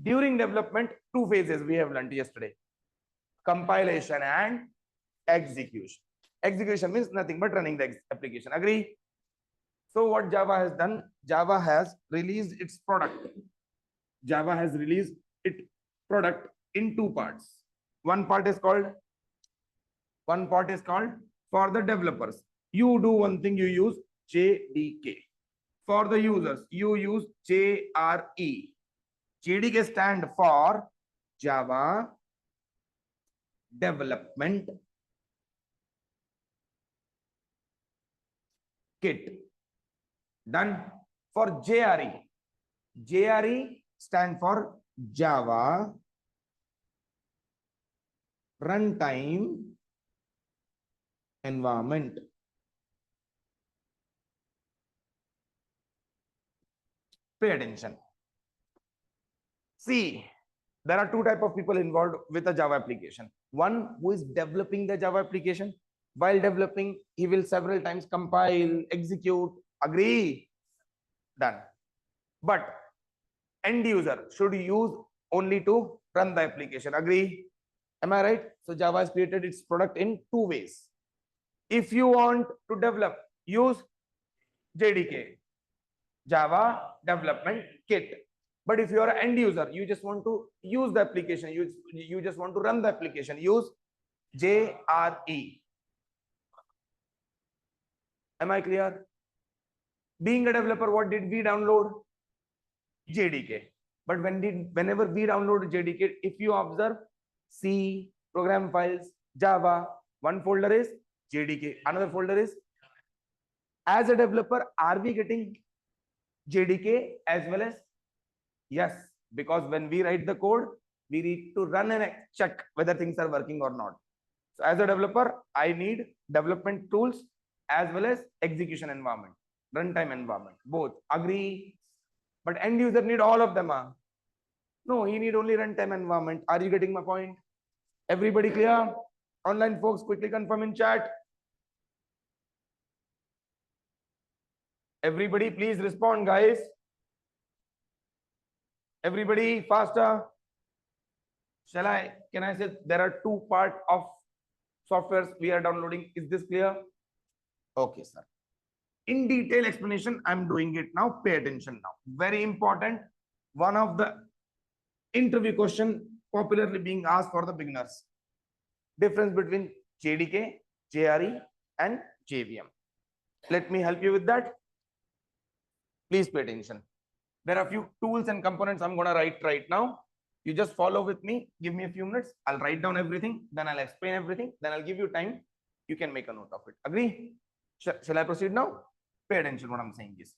During development, two phases we have learned yesterday: compilation and execution. Execution means nothing but running the application. Agree? So what Java has done? Java has released its product. Java has released its product in two parts. One part is called for the developers. You do one thing, you use JDK. For the users, you use JRE. JDK stand for Java Development Kit. Done. For JRE, JRE stand for Java Runtime Environment. Pay attention. See, there are two types of people involved with a Java application. One who is developing the Java application. While developing, he will several times compile, execute. Agree? Done. But end user should use only to run the application. Agree? Am I right? So Java has created its product in two ways. If you want to develop, use JDK, Java Development Kit. But if you are an end user, you just want to use the application, you just want to run the application, use JRE. Am I clear? Being a developer, what did we download? JDK. But whenever we download JDK, if you observe C, program files, Java, one folder is JDK, another folder is. As a developer, are we getting JDK as well as? Yes, because when we write the code, we need to run and check whether things are working or not. So as a developer, I need development tools as well as execution environment, runtime environment, both. Agree? But end user need all of them. No, he need only runtime environment. Are you getting my point? Everybody clear? Online folks, quickly confirm in chat. Everybody, please respond, guys. Everybody, faster. Can I say there are two parts of softwares we are downloading? Is this clear? Okay, sir. In detail explanation, I'm doing it now. Pay attention now. Very important. One of the interview question popularly being asked for the beginners. Difference between JDK, JRE, and JVM. Let me help you with that. Please pay attention. There are a few tools and components I'm going to write right now. You just follow with me. Give me a few minutes. I'll write down everything. Then I'll explain everything. Then I'll give you time. You can make a note of it. Agree? Shall I proceed now? Pay attention what I'm saying is.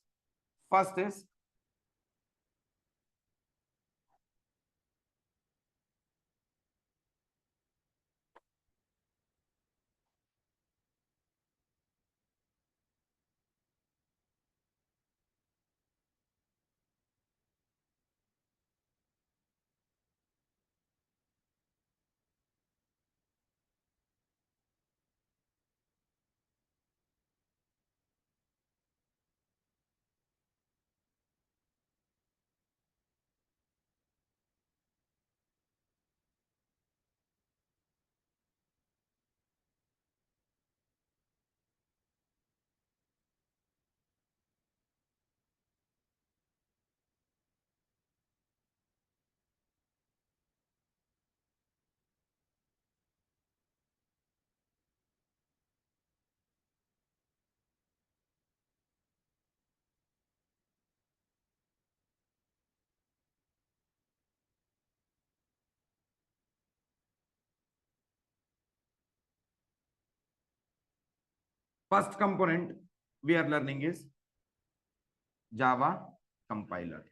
First is First component we are learning is Java compiler.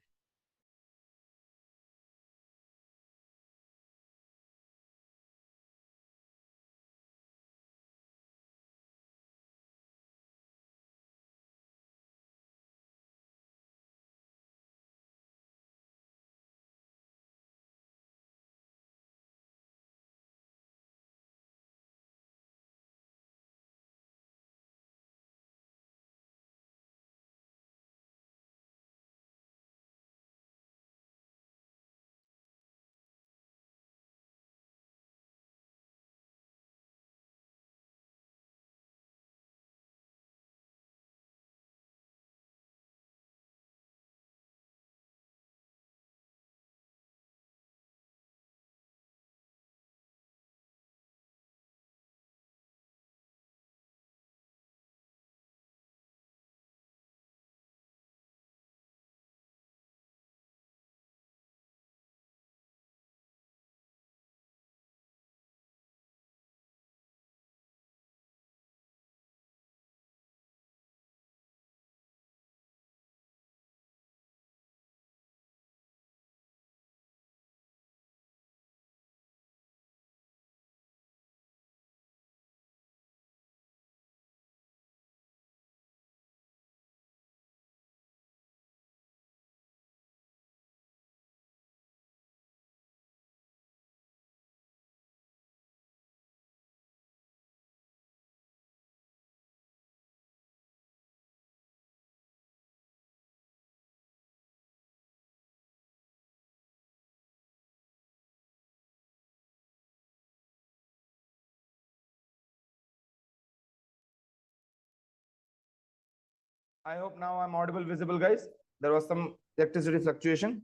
I hope now I'm audible, visible, guys. There was some electricity fluctuation,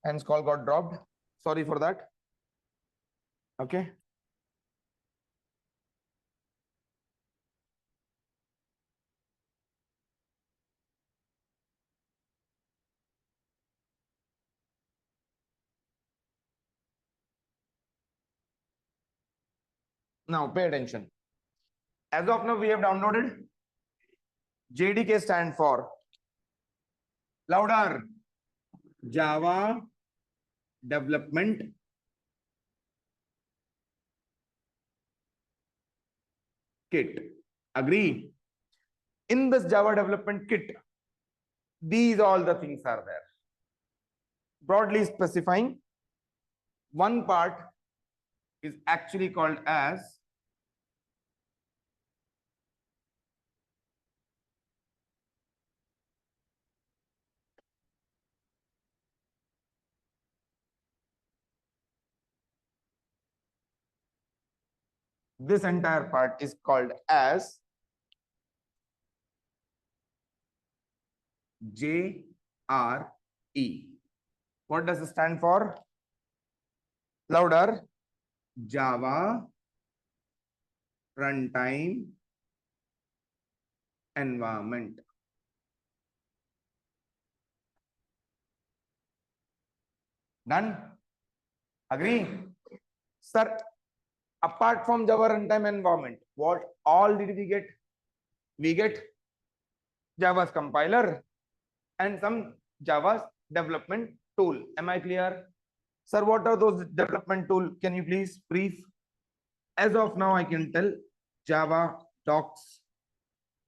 hence call got dropped. Sorry for that. Okay. Now pay attention. As of now, we have downloaded JDK stand for louder Java Development Kit. Agree? In this Java Development Kit, these all the things are there. Broadly specifying, one part is actually called as this entire part is called as JRE. What does it stand for? Louder. Java Runtime Environment. Done? Agree? Sir, apart from Java Runtime Environment, what all did we get? We get Java's compiler and some Java's development tool. Am I clear? Sir, what are those development tool? Can you please brief? As of now, I can tell Java docs,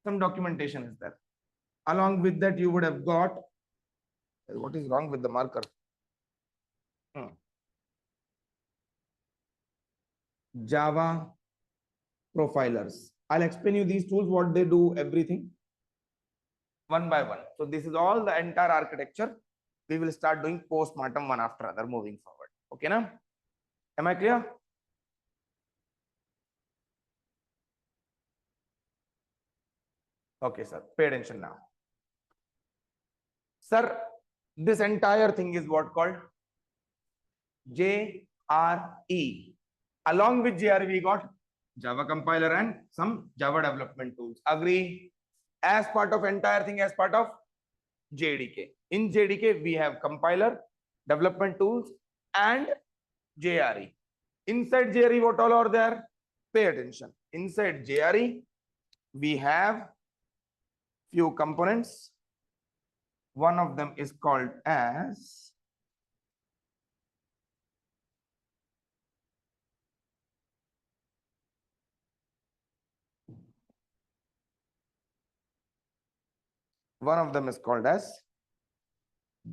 some documentation is there. Along with that, you would have got, what is wrong with the marker? Java profilers. I'll explain you these tools, what they do, everything one by one. So this is all the entire architecture. We will start doing post-mortem one after other moving forward. Okay, now? Am I clear? Okay, sir. Pay attention now. Sir, this entire thing is what called JRE. Along with JRE, we got Java compiler and some Java development tools. Agree? As part of entire thing, as part of JDK. In JDK, we have compiler, development tools, and JRE. Inside JRE, what all are there? Pay attention. Inside JRE, we have few components. One of them is called as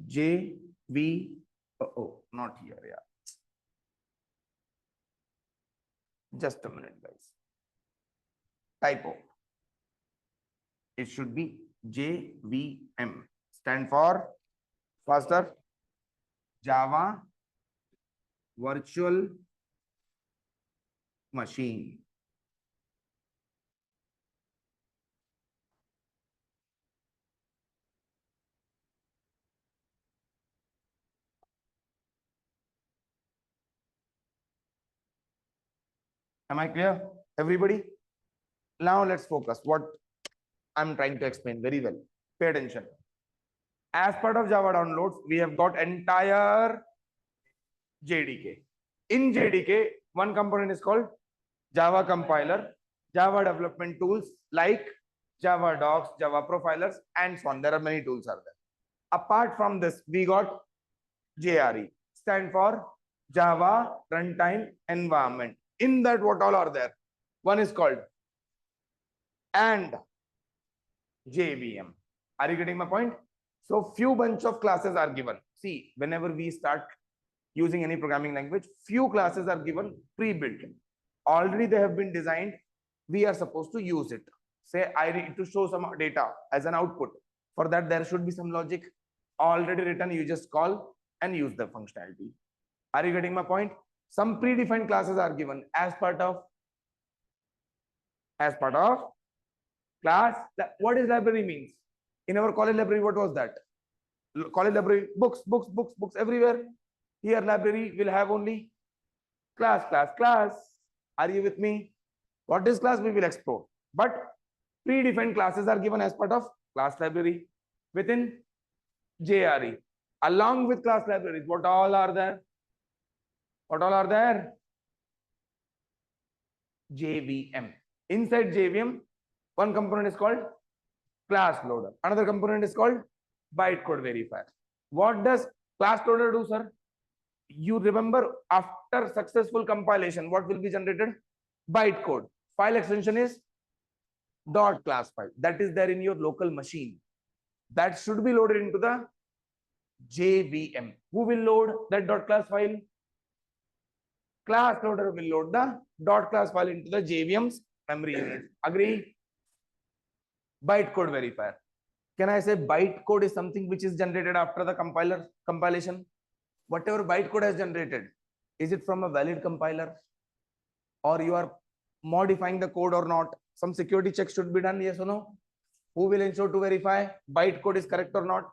JV. Oh, not here. Yeah, just a minute, guys. Typo. It should be JVM. Stand for faster Java Virtual Machine. Am I clear, everybody? Now let's focus what I'm trying to explain very well. Pay attention. As part of Java downloads, we have got entire JDK. In JDK, one component is called Java compiler, Java development tools like Java docs, Java profilers, and so on. There are many tools are there. Apart from this, we got JRE, stand for Java Runtime Environment. In that, what all are there? One is called and JVM. Are you getting my point? So few bunch of classes are given. See, whenever we start using any programming language, few classes are given pre-built. Already they have been designed. We are supposed to use it. Say I need to show some data as an output. For that, there should be some logic already written. You just call and use the functionality. Are you getting my point? Some predefined classes are given as part of class. What is library means? In our college library, what was that? College library, books everywhere. Here library will have only class. Are you with me? What is class? We will explore. But predefined classes are given as part of class library within JRE. Along with class libraries, what all are there? JVM. Inside JVM, one component is called class loader. Another component is called bytecode verifier. What does class loader do, sir? You remember after successful compilation, what will be generated? Bytecode. File extension is .class file. That is there in your local machine. That should be loaded into the JVM. Who will load that .class file? Class loader will load the .class file into the JVM's memory unit. Agree? Bytecode verifier. Can I say bytecode is something which is generated after the compilation? Whatever bytecode has generated, is it from a valid compiler? Or you are modifying the code or not? Some security checks should be done, yes or no? Who will ensure to verify bytecode is correct or not?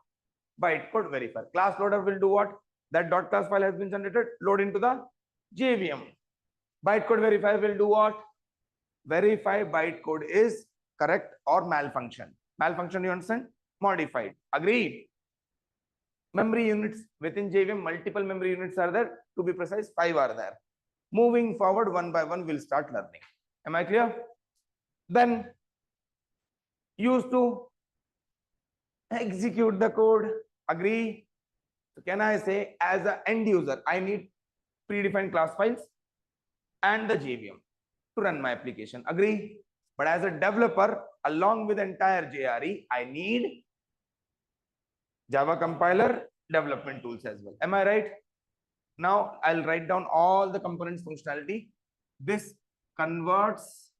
Bytecode verifier. Class loader will do what? That .class file has been generated, load into the JVM. Bytecode verifier will do what? Verify bytecode is correct or malfunction. Malfunction, you understand? Modified. Agreed? Memory units within JVM, multiple memory units are there. To be precise, 5 are there. Moving forward, one by one, we'll start learning. Am I clear? Then used to execute the code. Agree? So can I say as an end user, I need predefined class files and the JVM to run my application. Agree? But as a developer, along with entire JRE, I need Java compiler development tools as well. Am I right? Now I'll write down all the components functionality. This converts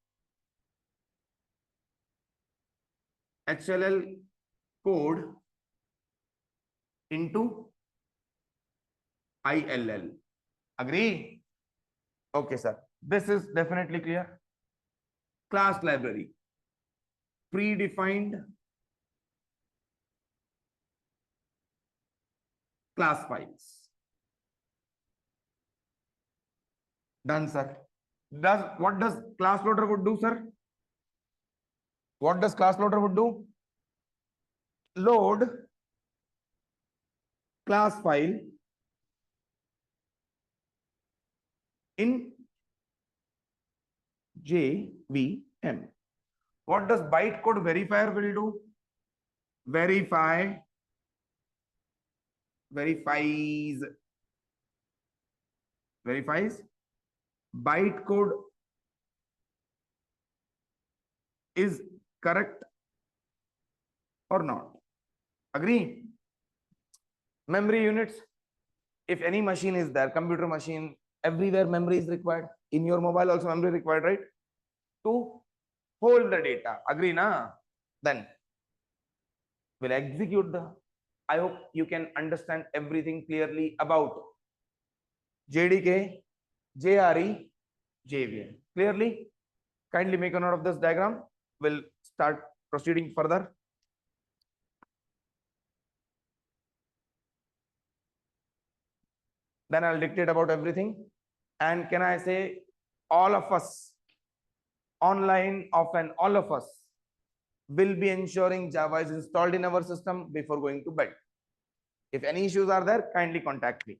HLL code into ILL. Agree? Okay, sir. This is definitely clear. Class library. Predefined class files. Done, sir. What does class loader would do, sir? What does class loader would do? Load class file in JVM. What does bytecode verifier will do? Verify, verifies, verifies bytecode is correct or not. Agree? Memory units. If any machine is there, computer machine, everywhere memory is required. In your mobile also memory required, right? To hold the data. Agree, na? Then will execute the. I hope you can understand everything clearly about JDK, JRE, JVM. Clearly? Kindly make a note of this diagram. We'll start proceeding further. Then I'll dictate about everything. And can I say all of us, online, often all of us will be ensuring Java is installed in our system before going to bed. If any issues are there, kindly contact me.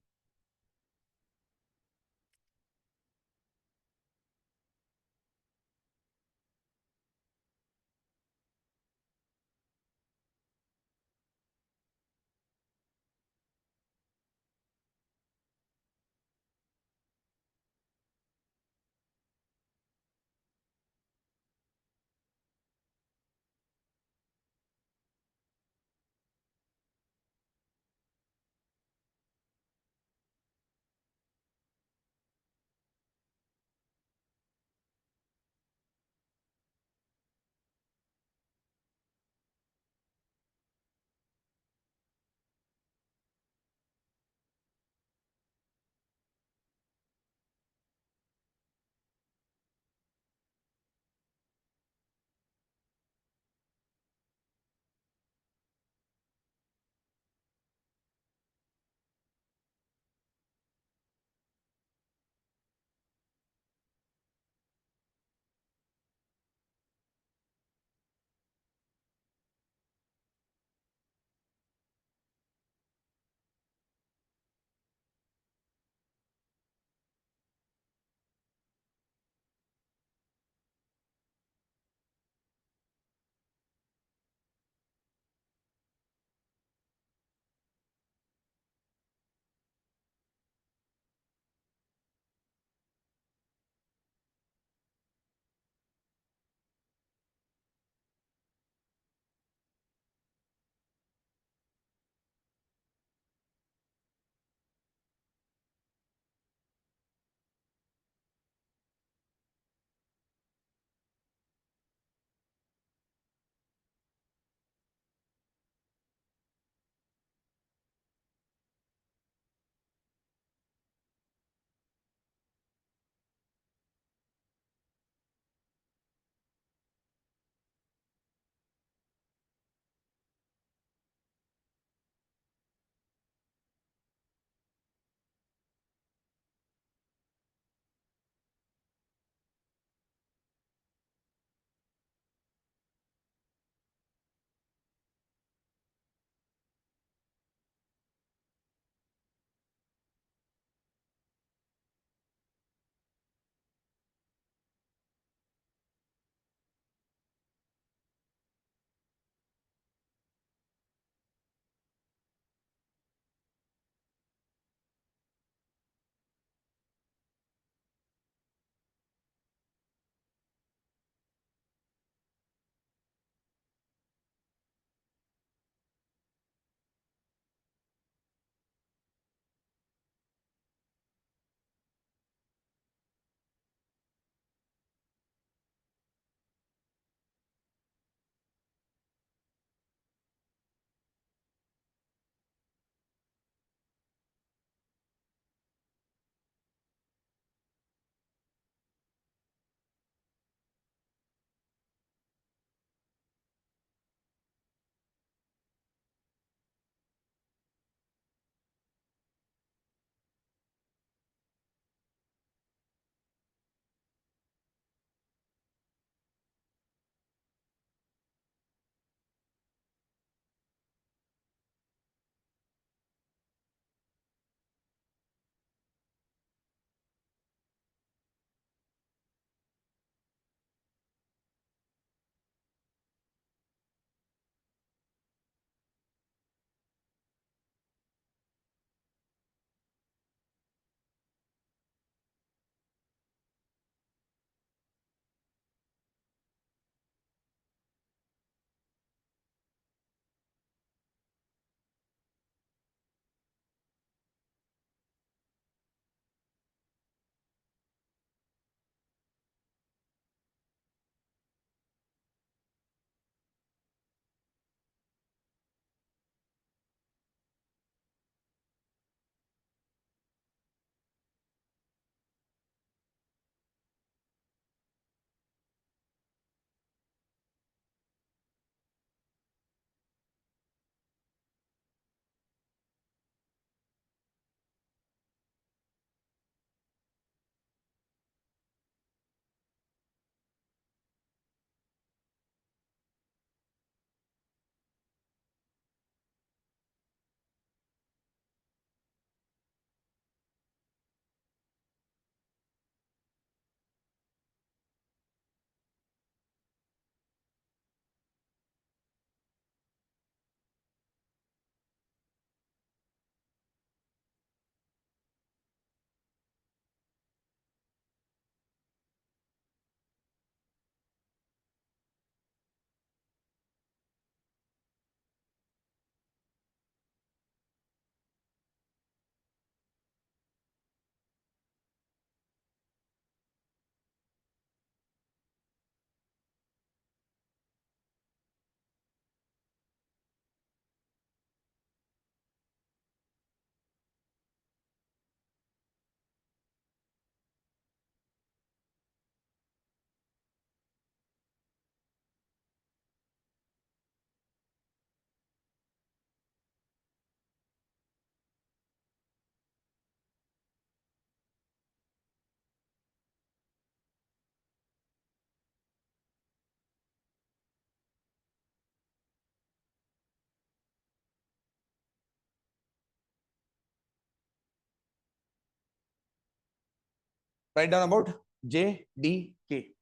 Write down about JDK.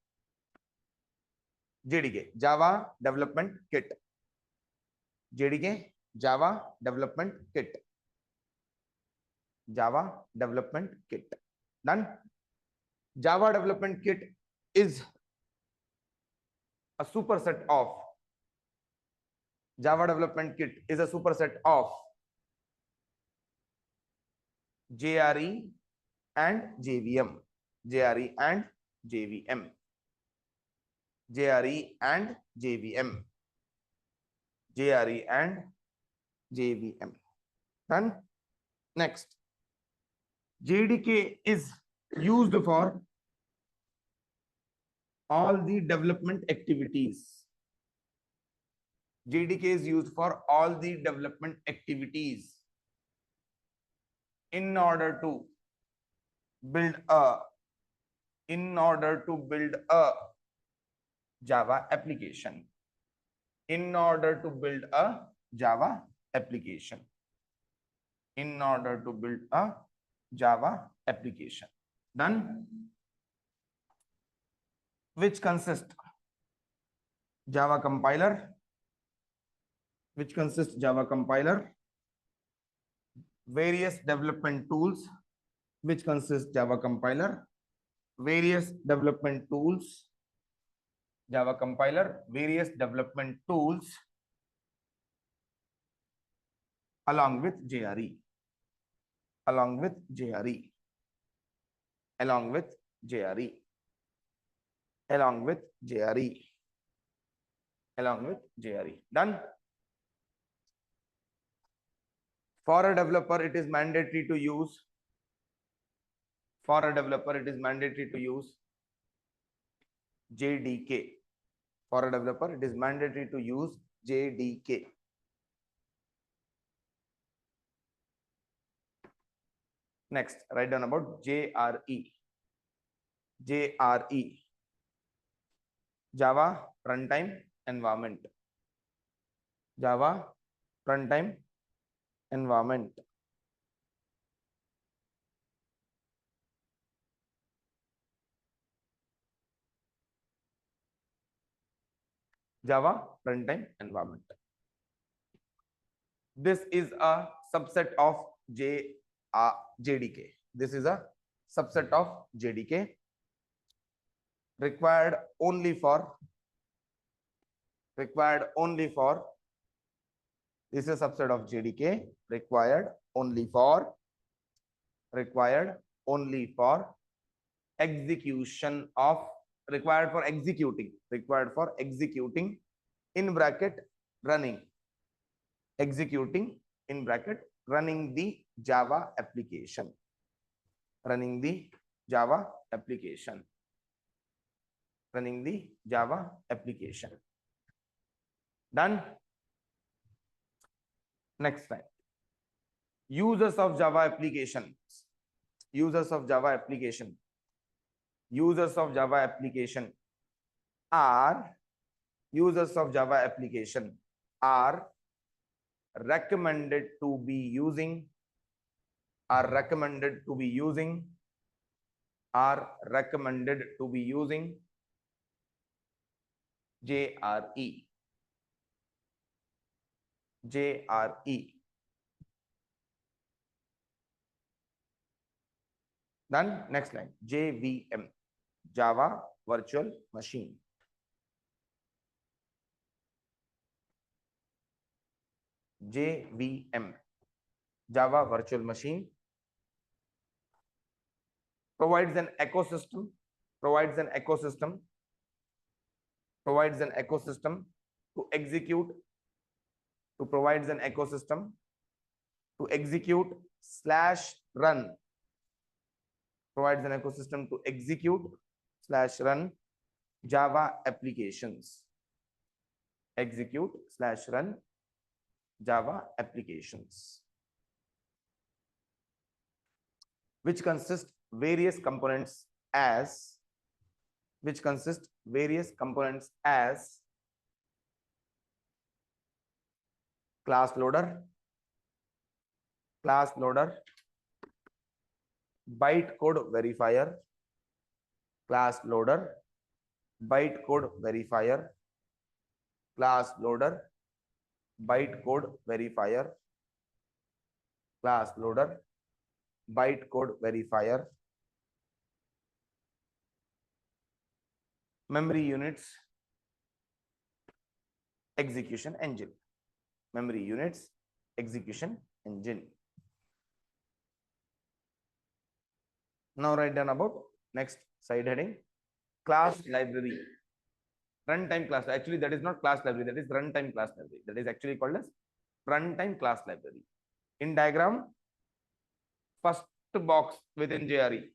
JDK, Java Development Kit. JDK, Java Development Kit. Java Development Kit. Done. Java Development Kit is a superset of Java Development Kit is a superset of JRE and JVM. JRE and JVM. JRE and JVM. JRE and JVM. Done. Next, JDK is used for all the development activities. JDK is used for all the development activities in order to build a Java application. In order to build a Java application. In order to build a Java application. Done. Which consists Java compiler. Which consists Java compiler. Various development tools. Which consists Java compiler. Various development tools. Java compiler, various development tools along with JRE. Along with JRE. Along with JRE. Along with JRE. Along with JRE. Done. For a developer, it is mandatory to use. For a developer, it is mandatory to use JDK. For a developer, it is mandatory to use JDK. Next, write down about JRE. JRE. Java Runtime Environment. Java Runtime Environment. Java Runtime Environment. This is a subset of JDK. This is a subset of JDK required only for this is a subset of JDK required only for execution of required for executing in bracket running running the Java application. Running the Java application. Running the Java application. Done. Next slide. Users of Java application. Users of Java application. Users of Java application are recommended to be using JRE. Done. Next line. JVM. Java Virtual Machine. JVM. Java Virtual Machine provides an ecosystem to execute /run Java applications. Java applications, which consist various components as class loader, bytecode verifier, class loader, bytecode verifier, class loader, bytecode verifier, class loader, bytecode verifier, memory units, execution engine, memory units, execution engine. Now write down about next side heading, class library, runtime class. Actually, that is not class library, that is runtime class library. That is actually called as runtime class library. In diagram, first box within GRE,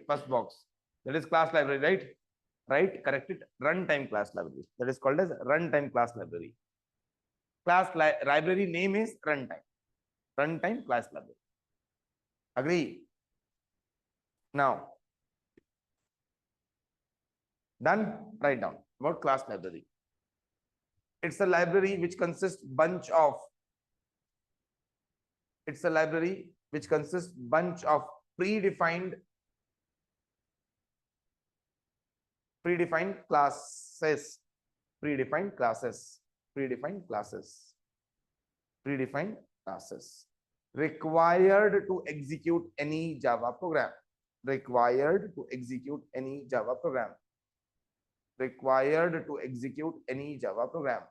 first box, that is class library, right? Right, correct it. Runtime class library, that is called as runtime class library. Library name is runtime class library. Agree? Now, done. Write down about class library. It's a library which consists bunch of predefined classes, predefined classes required to execute any Java program. Required to execute any Java program. Required to execute any Java program.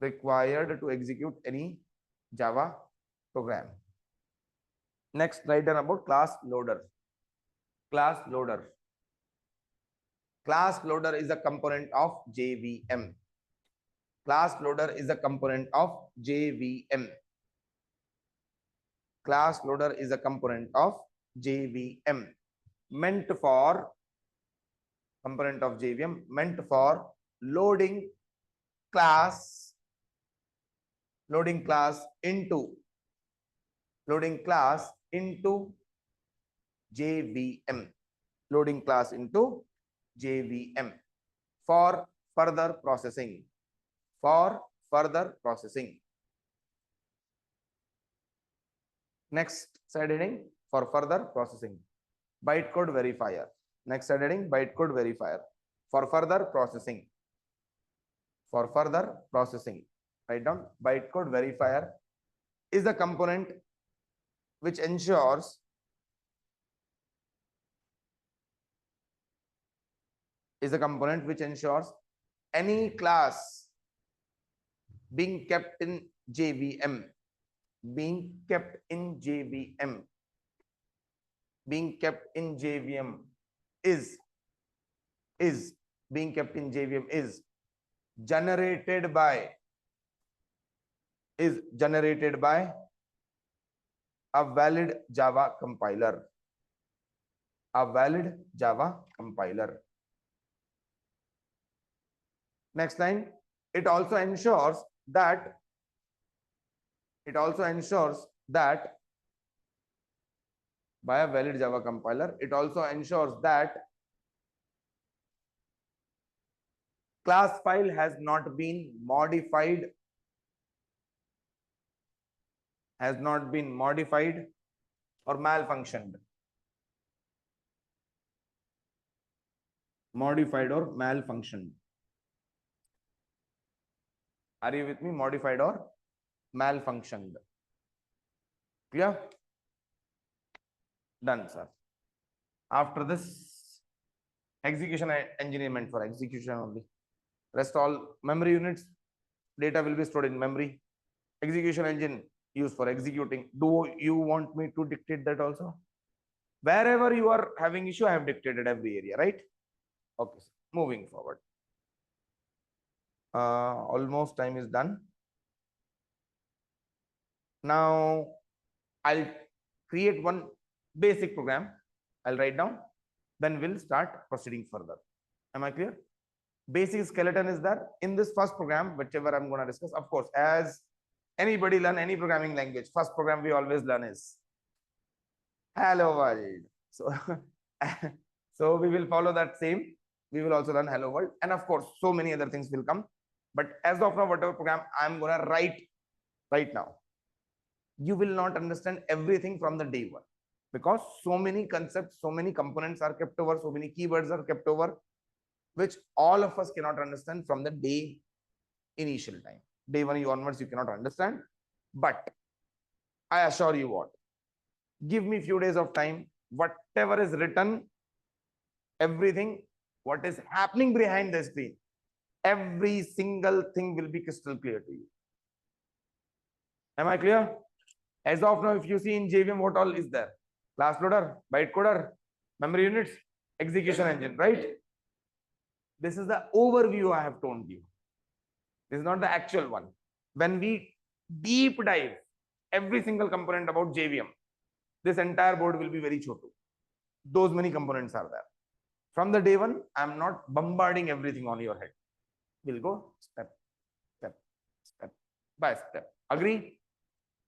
Required to execute any Java program. Next, write down about class loader. Class loader. Class loader is a component of JVM. Class loader is a component of JVM. Class loader is a component of JVM. Meant for component of JVM, meant for loading class into JVM. Loading class into JVM for further processing. For further processing. Next side heading, for further processing. Bytecode verifier. Next side heading, bytecode verifier. For further processing. For further processing. Write down, bytecode verifier is the component which ensures any class being kept in JVM, is generated by a valid Java compiler. A valid Java compiler. Next line, it also ensures that by a valid Java compiler, it also ensures that class file has not been modified or malfunctioned. Modified or malfunctioned. Are you with me? Modified or malfunctioned. Clear? Done, sir. After this, execution engineer meant for execution only. Rest all memory units, data will be stored in memory. Execution engine used for executing. Do you want me to dictate that also? Wherever you are having issue, I have dictated every area, right? Okay, sir. Moving forward. Almost time is done. Now I'll create one basic program. I'll write down, then we'll start proceeding further. Am I clear? Basic skeleton is there in this first program, whichever I'm going to discuss. Of course, as anybody learn any programming language, first program we always learn is hello world. So so we will follow that same. We will also learn hello world, and of course so many other things will come. But as of now, whatever program I'm going to write right now, you will not understand everything from the day one. because so many concepts, so many components are kept over, so many keywords are kept over, which all of us cannot understand from the day initial time. Day one onwards, you cannot understand. But I assure you what, give me few days of time, whatever is written, everything, what is happening behind the screen, every single thing will be crystal clear to you. Am I clear? As of now, if you see in JVM, what all is there? Class loader, bytecoder, memory units, execution engine, right? This is the overview I have told you. This is not the actual one. When we deep dive every single component about JVM, this entire board will be very chotu. Those many components are there. From the day one, I'm not bombarding everything on your head. We'll go step by step. Agree?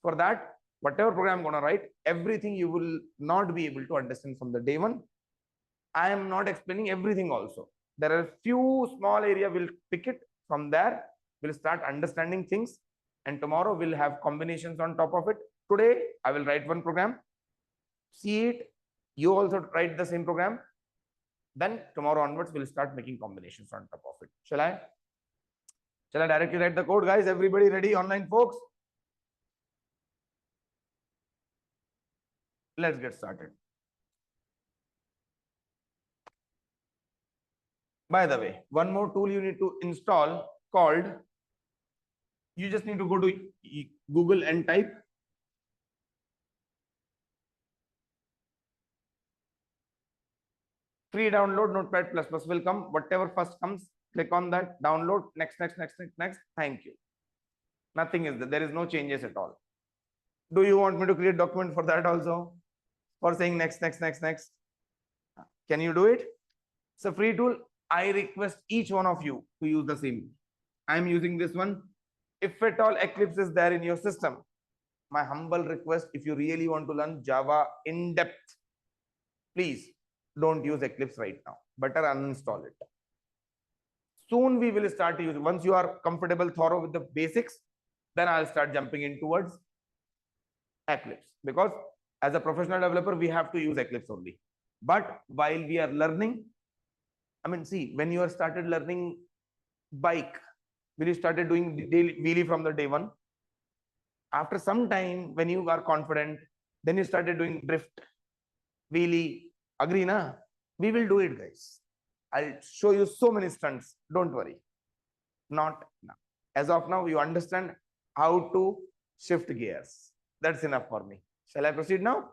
For that, whatever program I'm going to write, everything you will not be able to understand from the day one. I am not explaining everything also. There are few small area, we'll pick it. From there, we'll start understanding things. And tomorrow we'll have combinations on top of it. Today, I will write one program. See it. You also write the same program. Then tomorrow onwards, we'll start making combinations on top of it. Shall I directly write the code, guys? Everybody ready? Online folks? Let's get started. By the way, one more tool you need to install called, you just need to go to Google and type free download Notepad++ will come. Whatever first comes, click on that, download, next. Thank you. Nothing is there. There is no changes at all. Do you want me to create document for that also? For saying next? Can you do it? It's a free tool. I request each one of you to use the same. I'm using this one. If at all Eclipse is there in your system, my humble request, if you really want to learn Java in depth, please don't use Eclipse right now. Better uninstall it. Soon we will start using. Once you are comfortable, thorough with the basics, then I'll start jumping in towards Eclipse. Because as a professional developer, we have to use Eclipse only. But while we are learning, I mean, see, when you are started learning bike, when you started doing daily wheelie from the day one, after some time, when you are confident, then you started doing drift, wheelie. Agree, na? We will do it, guys. I'll show you so many stunts. Don't worry. Not now. As of now, you understand how to shift gears. That's enough for me. Shall I proceed now?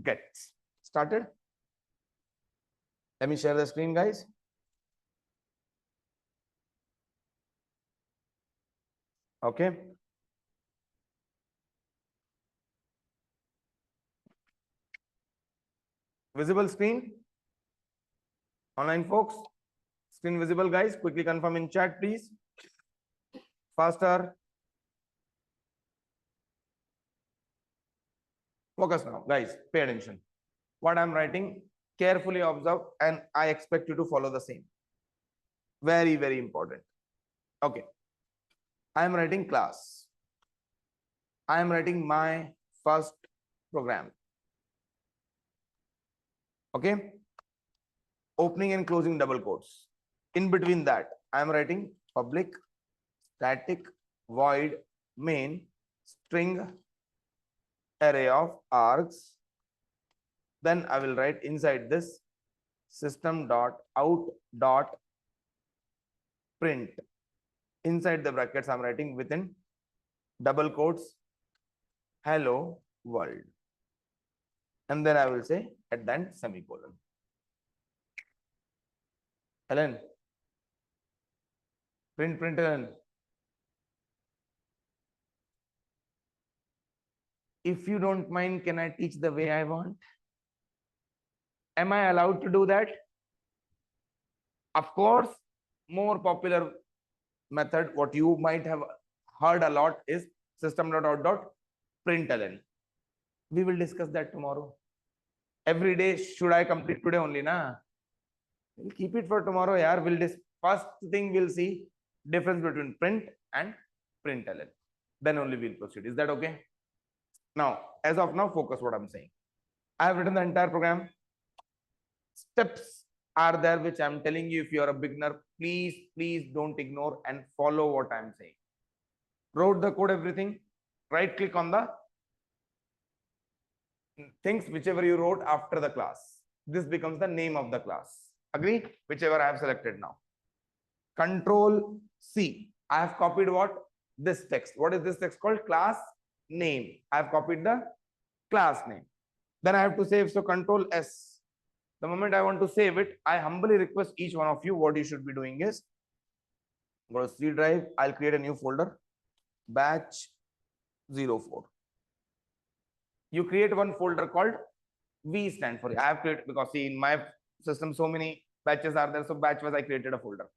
Get started. Let me share the screen, guys. Okay. Visible screen? Online folks? Screen visible, guys? Quickly confirm in chat, please. Faster. Focus now, guys. Pay attention. What I'm writing, carefully observe, and I expect you to follow the same. Very, very important. Okay. I am writing class. I am writing my first program. Okay. Opening and closing double quotes. In between that, I am writing public, static, void, main, string, array of args. Then I will write inside this system.out.print. Inside the brackets, I'm writing within double quotes, hello world. And then I will say at the end, semicolon. Helen, print, Helen. If you don't mind, can I teach the way I want? Am I allowed to do that? Of course, more popular method, what you might have heard a lot, is system.out.println. We will discuss that tomorrow. Every day, should I complete today only, na? We'll keep it for tomorrow, yaar. First thing we'll see difference between print and println. Then only we'll proceed. Is that okay? Now, as of now, focus what I'm saying. I have written the entire program. Steps are there which I'm telling you. If you are a beginner, please don't ignore and follow what I'm saying. Wrote the code, everything. Right click on the things whichever you wrote after the class. This becomes the name of the class. Agree? Whichever I have selected now. Control C. I have copied what? This text. What is this text called? Class name. I have copied the class name. Then I have to save. So Control S. The moment I want to save it, I humbly request each one of you, what you should be doing is, go to C drive. I'll create a new folder. Batch 04. You create one folder called V stand for you. I have created, because see, in my system so many batches are there, so batch wise I created a folder.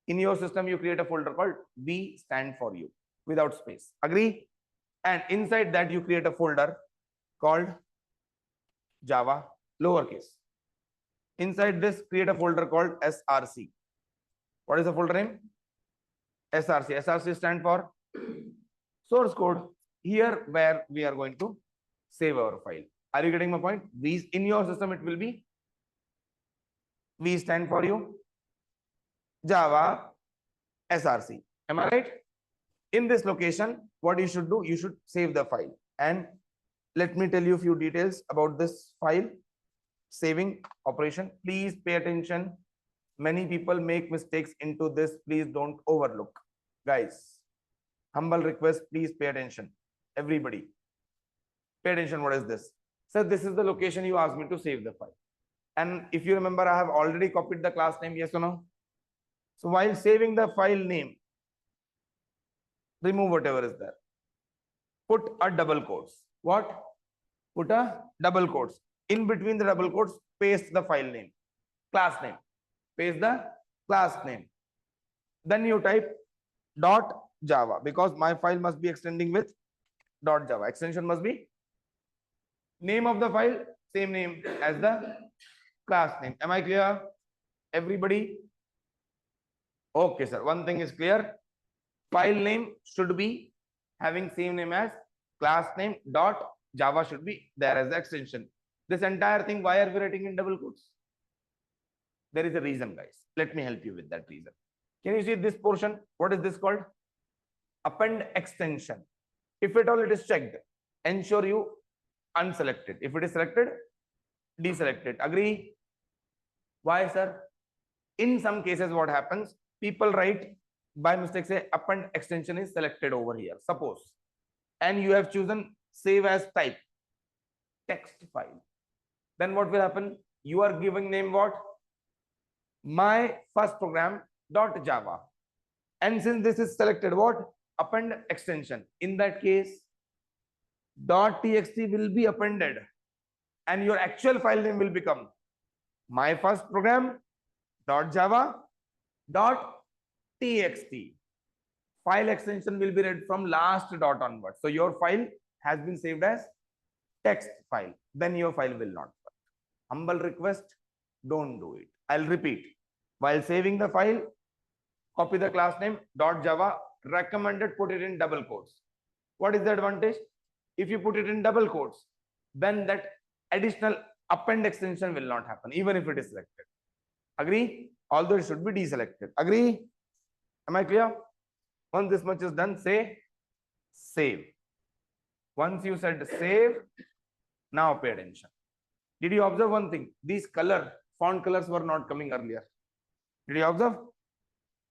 In your system you create a folder called V stand for you without space. Agree? And inside that you create a folder called Java lowercase. Inside this create a folder called SRC. What is the folder name? SRC. SRC stand for source code. Here where we are going to save our file. Are you getting my point? V, in your system it will be V stand for you, Java, SRC. Am I right? In this location, what you should do, you should save the file. And let me tell you a few details about this file saving operation. Please pay attention. Many people make mistakes into this. Please don't overlook. Guys, humble request, please pay attention. Everybody, pay attention. What is this? So this is the location you asked me to save the file. And if you remember, I have already copied the class name, yes or no? So while saving the file name, remove whatever is there. Put a double quotes. What? Put a double quotes. In between the double quotes, paste the file name, class name. Paste the class name. Then you type .java, because my file must be extending with .java. Extension must be name of the file, same name as the class name. Am I clear? Everybody? Okay, sir. One thing is clear. File name should be having same name as class name. .java should be there as the extension. This entire thing, why are we writing in double quotes? There is a reason, guys. Let me help you with that reason. Can you see this portion? What is this called? Append extension. If at all it is checked, ensure you unselected. If it is selected, deselected. Agree? Why, sir? In some cases, what happens? People write by mistake, say append extension is selected over here. Suppose, and you have chosen save as type text file. Then what will happen? You are giving name what? My first program .java. And since this is selected, what? Append extension. In that case, .txt will be appended. And your actual file name will become my first program .java .txt. File extension will be read from last dot onwards. So your file has been saved as text file. Then your file will not work. Humble request, don't do it. I'll repeat. While saving the file, copy the class name .java. Recommended put it in double quotes. What is the advantage? If you put it in double quotes, then that additional append extension will not happen, even if it is selected. Agree? Although it should be deselected. Agree? Am I clear? Once this much is done, say save. Once you said save, now pay attention. Did you observe one thing? These font colors were not coming earlier. Did you observe?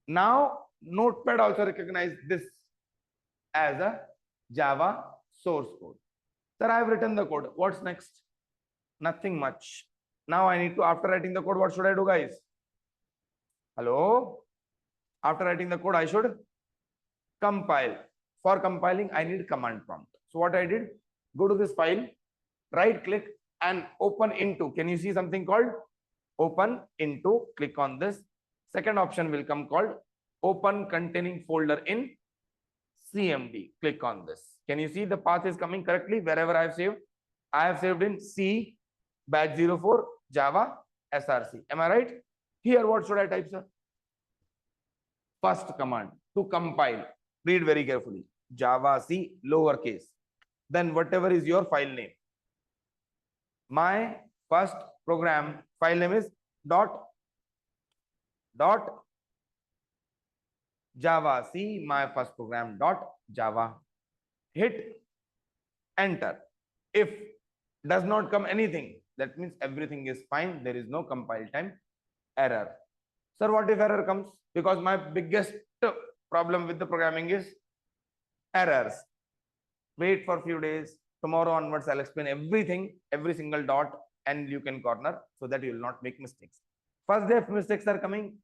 Now, Notepad also recognizes this as a Java source code. Sir, I have written the code. What's next? Nothing much. Now I need to, after writing the code, what should I do, guys? Hello? After writing the code, I should compile. For compiling, I need command prompt. So what I did, go to this file, right click and open into. Can you see something called open into? Click on this. Second option will come called open containing folder in CMD. Click on this. Can you see the path is coming correctly wherever I have saved? I have saved in C, batch 04, Java, SRC. Am I right? Here, what should I type, sir? First command to compile. Read very carefully. Java C lowercase. Then whatever is your file name. My first program file name is dot Java. See my first program dot Java. Hit enter. If does not come anything, that means everything is fine. There is no compile time error. Sir, what if error comes? Because my biggest problem with the programming is errors. Wait for a few days. Tomorrow onwards, I'll explain everything, every single dot, and you can corner so that you will not make mistakes. First day, if mistakes are coming,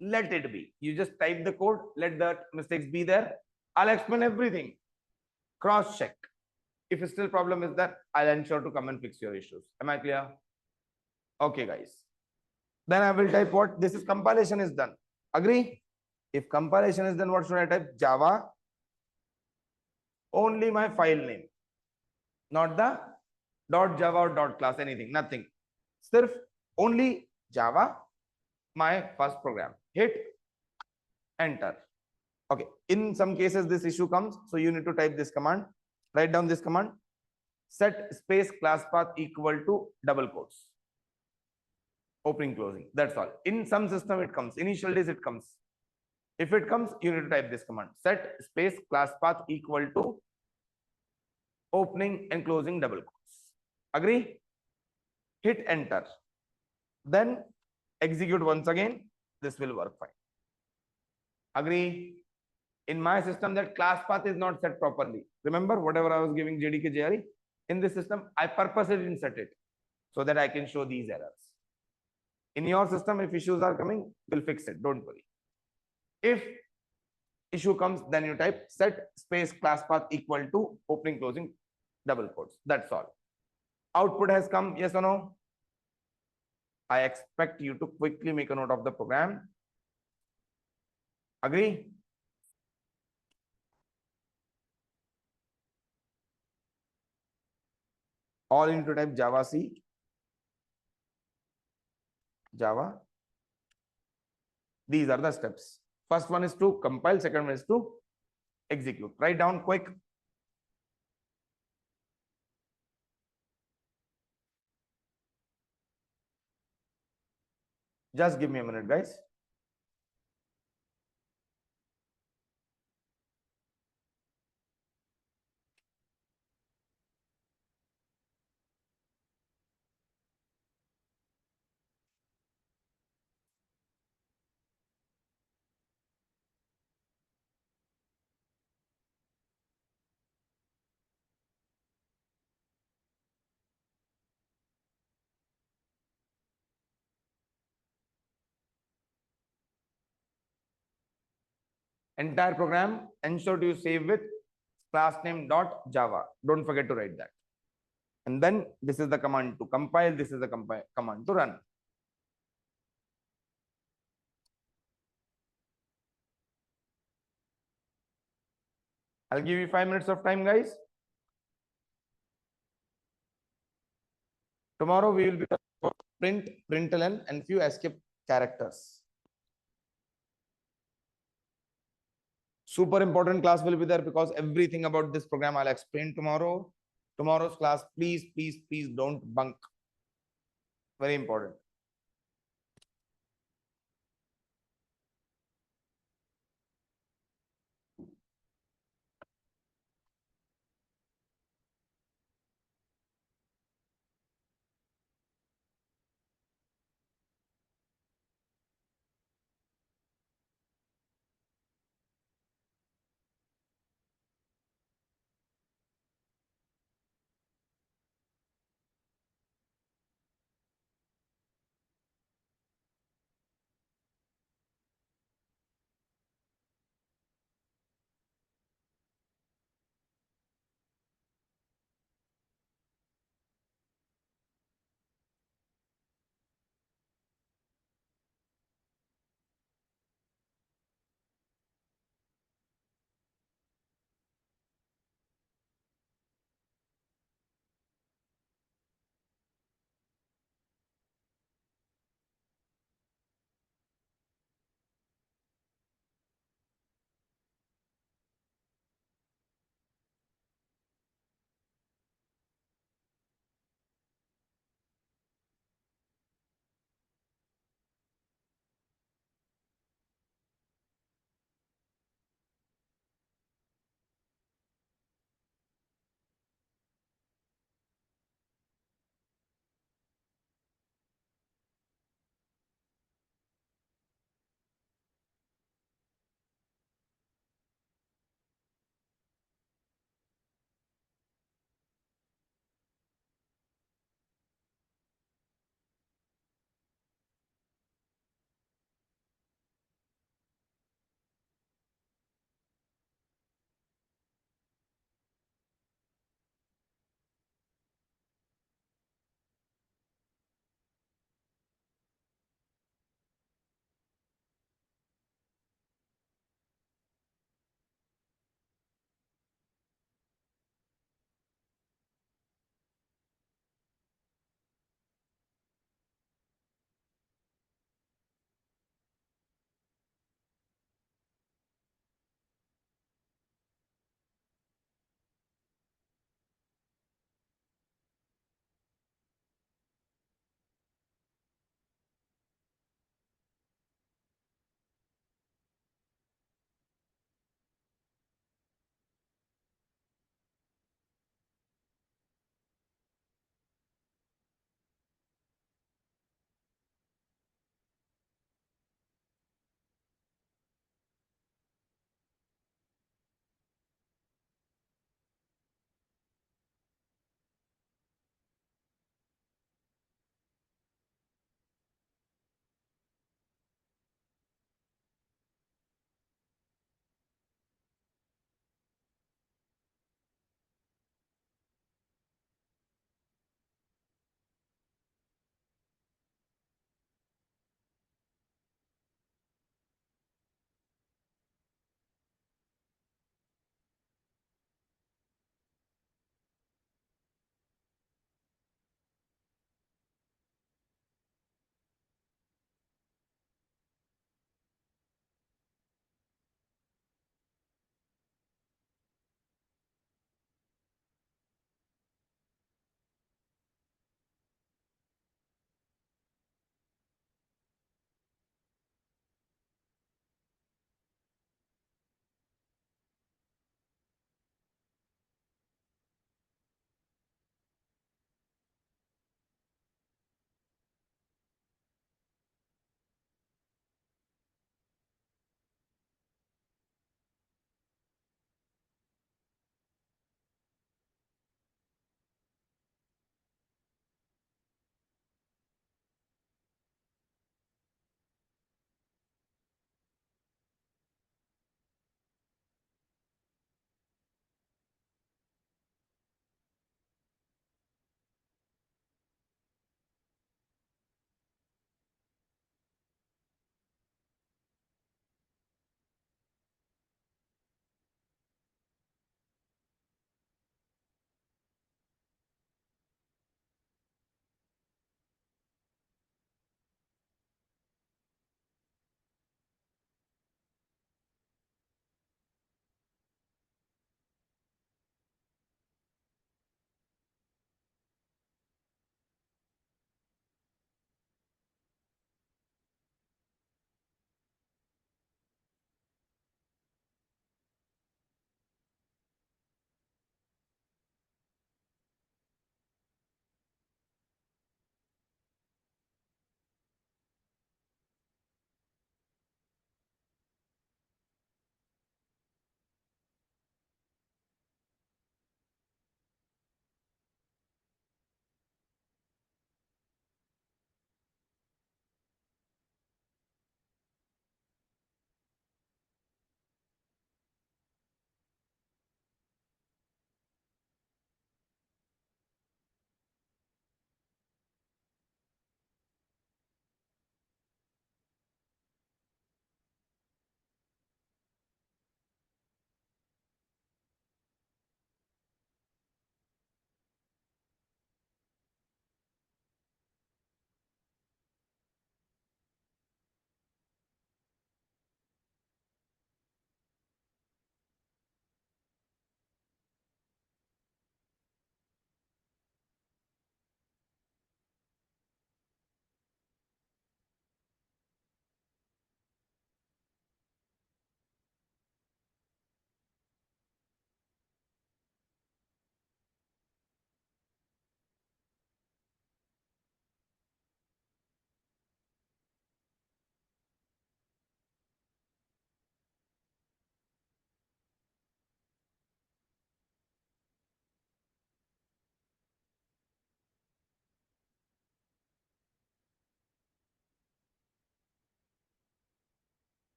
let it be. You just type the code, let the mistakes be there. I'll explain everything. Cross check. If still problem is there, I'll ensure to come and fix your issues. Am I clear? Okay, guys. Then I will type what? This is compilation is done. Agree? If compilation is done, what should I type? Java. Only my file name, not the .java or .class, anything, nothing. Sirf only Java, my first program. Hit enter. Okay. In some cases, this issue comes, so you need to type this command. Write down this command. Set space class path equal to double quotes. Opening, closing. That's all. In some system, it comes. Initial days, it comes. If it comes, you need to type this command. Set space class path equal to opening and closing double quotes. Agree? Hit enter. Then execute once again. This will work fine. Agree? In my system, that class path is not set properly. Remember, whatever I was giving JDK JRE, in this system, I purposely didn't set it so that I can show these errors. In your system, if issues are coming, we'll fix it. Don't worry. If issue comes, then you type set space class path equal to opening, closing, double quotes. That's all. Output has come, yes or no? I expect you to quickly make a note of the program. Agree? All into type Java C. Java. These are the steps. First one is to compile, second one is to execute. Write down quick. Just give me a minute, guys. Entire program, ensure to save with class name dot Java. Don't forget to write that. And then this is the command to compile. This is the command to run. I'll give you 5 minutes of time, guys. Tomorrow we will be print, println, and few escape characters. Super important class will be there because everything about this program I'll explain tomorrow. Tomorrow's class, please, please, please don't bunk. Very important.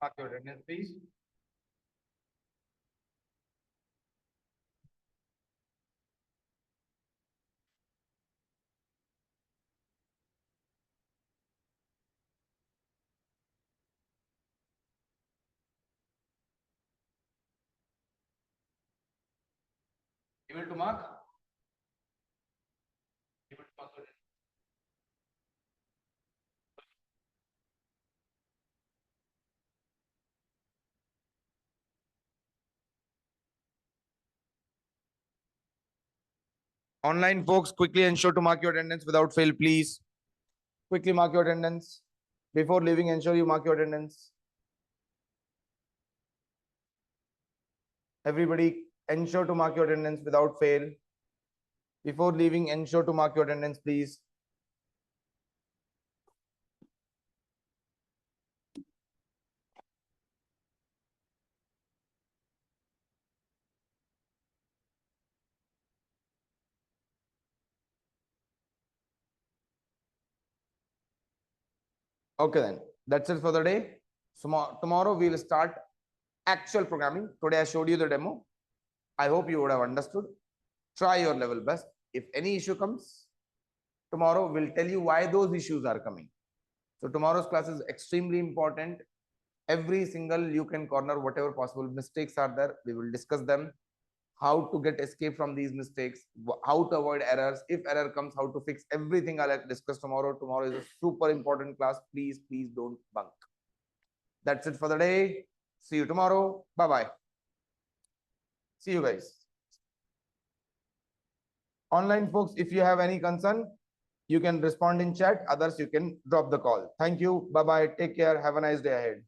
Mark your attendance, please. Able to mark? Able to mark your attendance? Online folks, quickly ensure to mark your attendance without fail, please. Quickly mark your attendance. Before leaving, ensure you mark your attendance. Everybody, ensure to mark your attendance without fail. Before leaving, ensure to mark your attendance, please. Okay, then. That's it for the day. Tomorrow we will start actual programming. Today I showed you the demo. I hope you would have understood. Try your level best. If any issue comes, tomorrow we'll tell you why those issues are coming. So tomorrow's class is extremely important. Every single you can corner, whatever possible mistakes are there, we will discuss them. How to get escape from these mistakes, how to avoid errors. If error comes, how to fix everything. I'll discuss tomorrow. Tomorrow is a super important class. Please, please don't bunk. That's it for the day. See you tomorrow. Bye bye. See you guys. Online folks, if you have any concern, you can respond in chat. Others, you can drop the call. Thank you. Bye bye. Take care. Have a nice day ahead.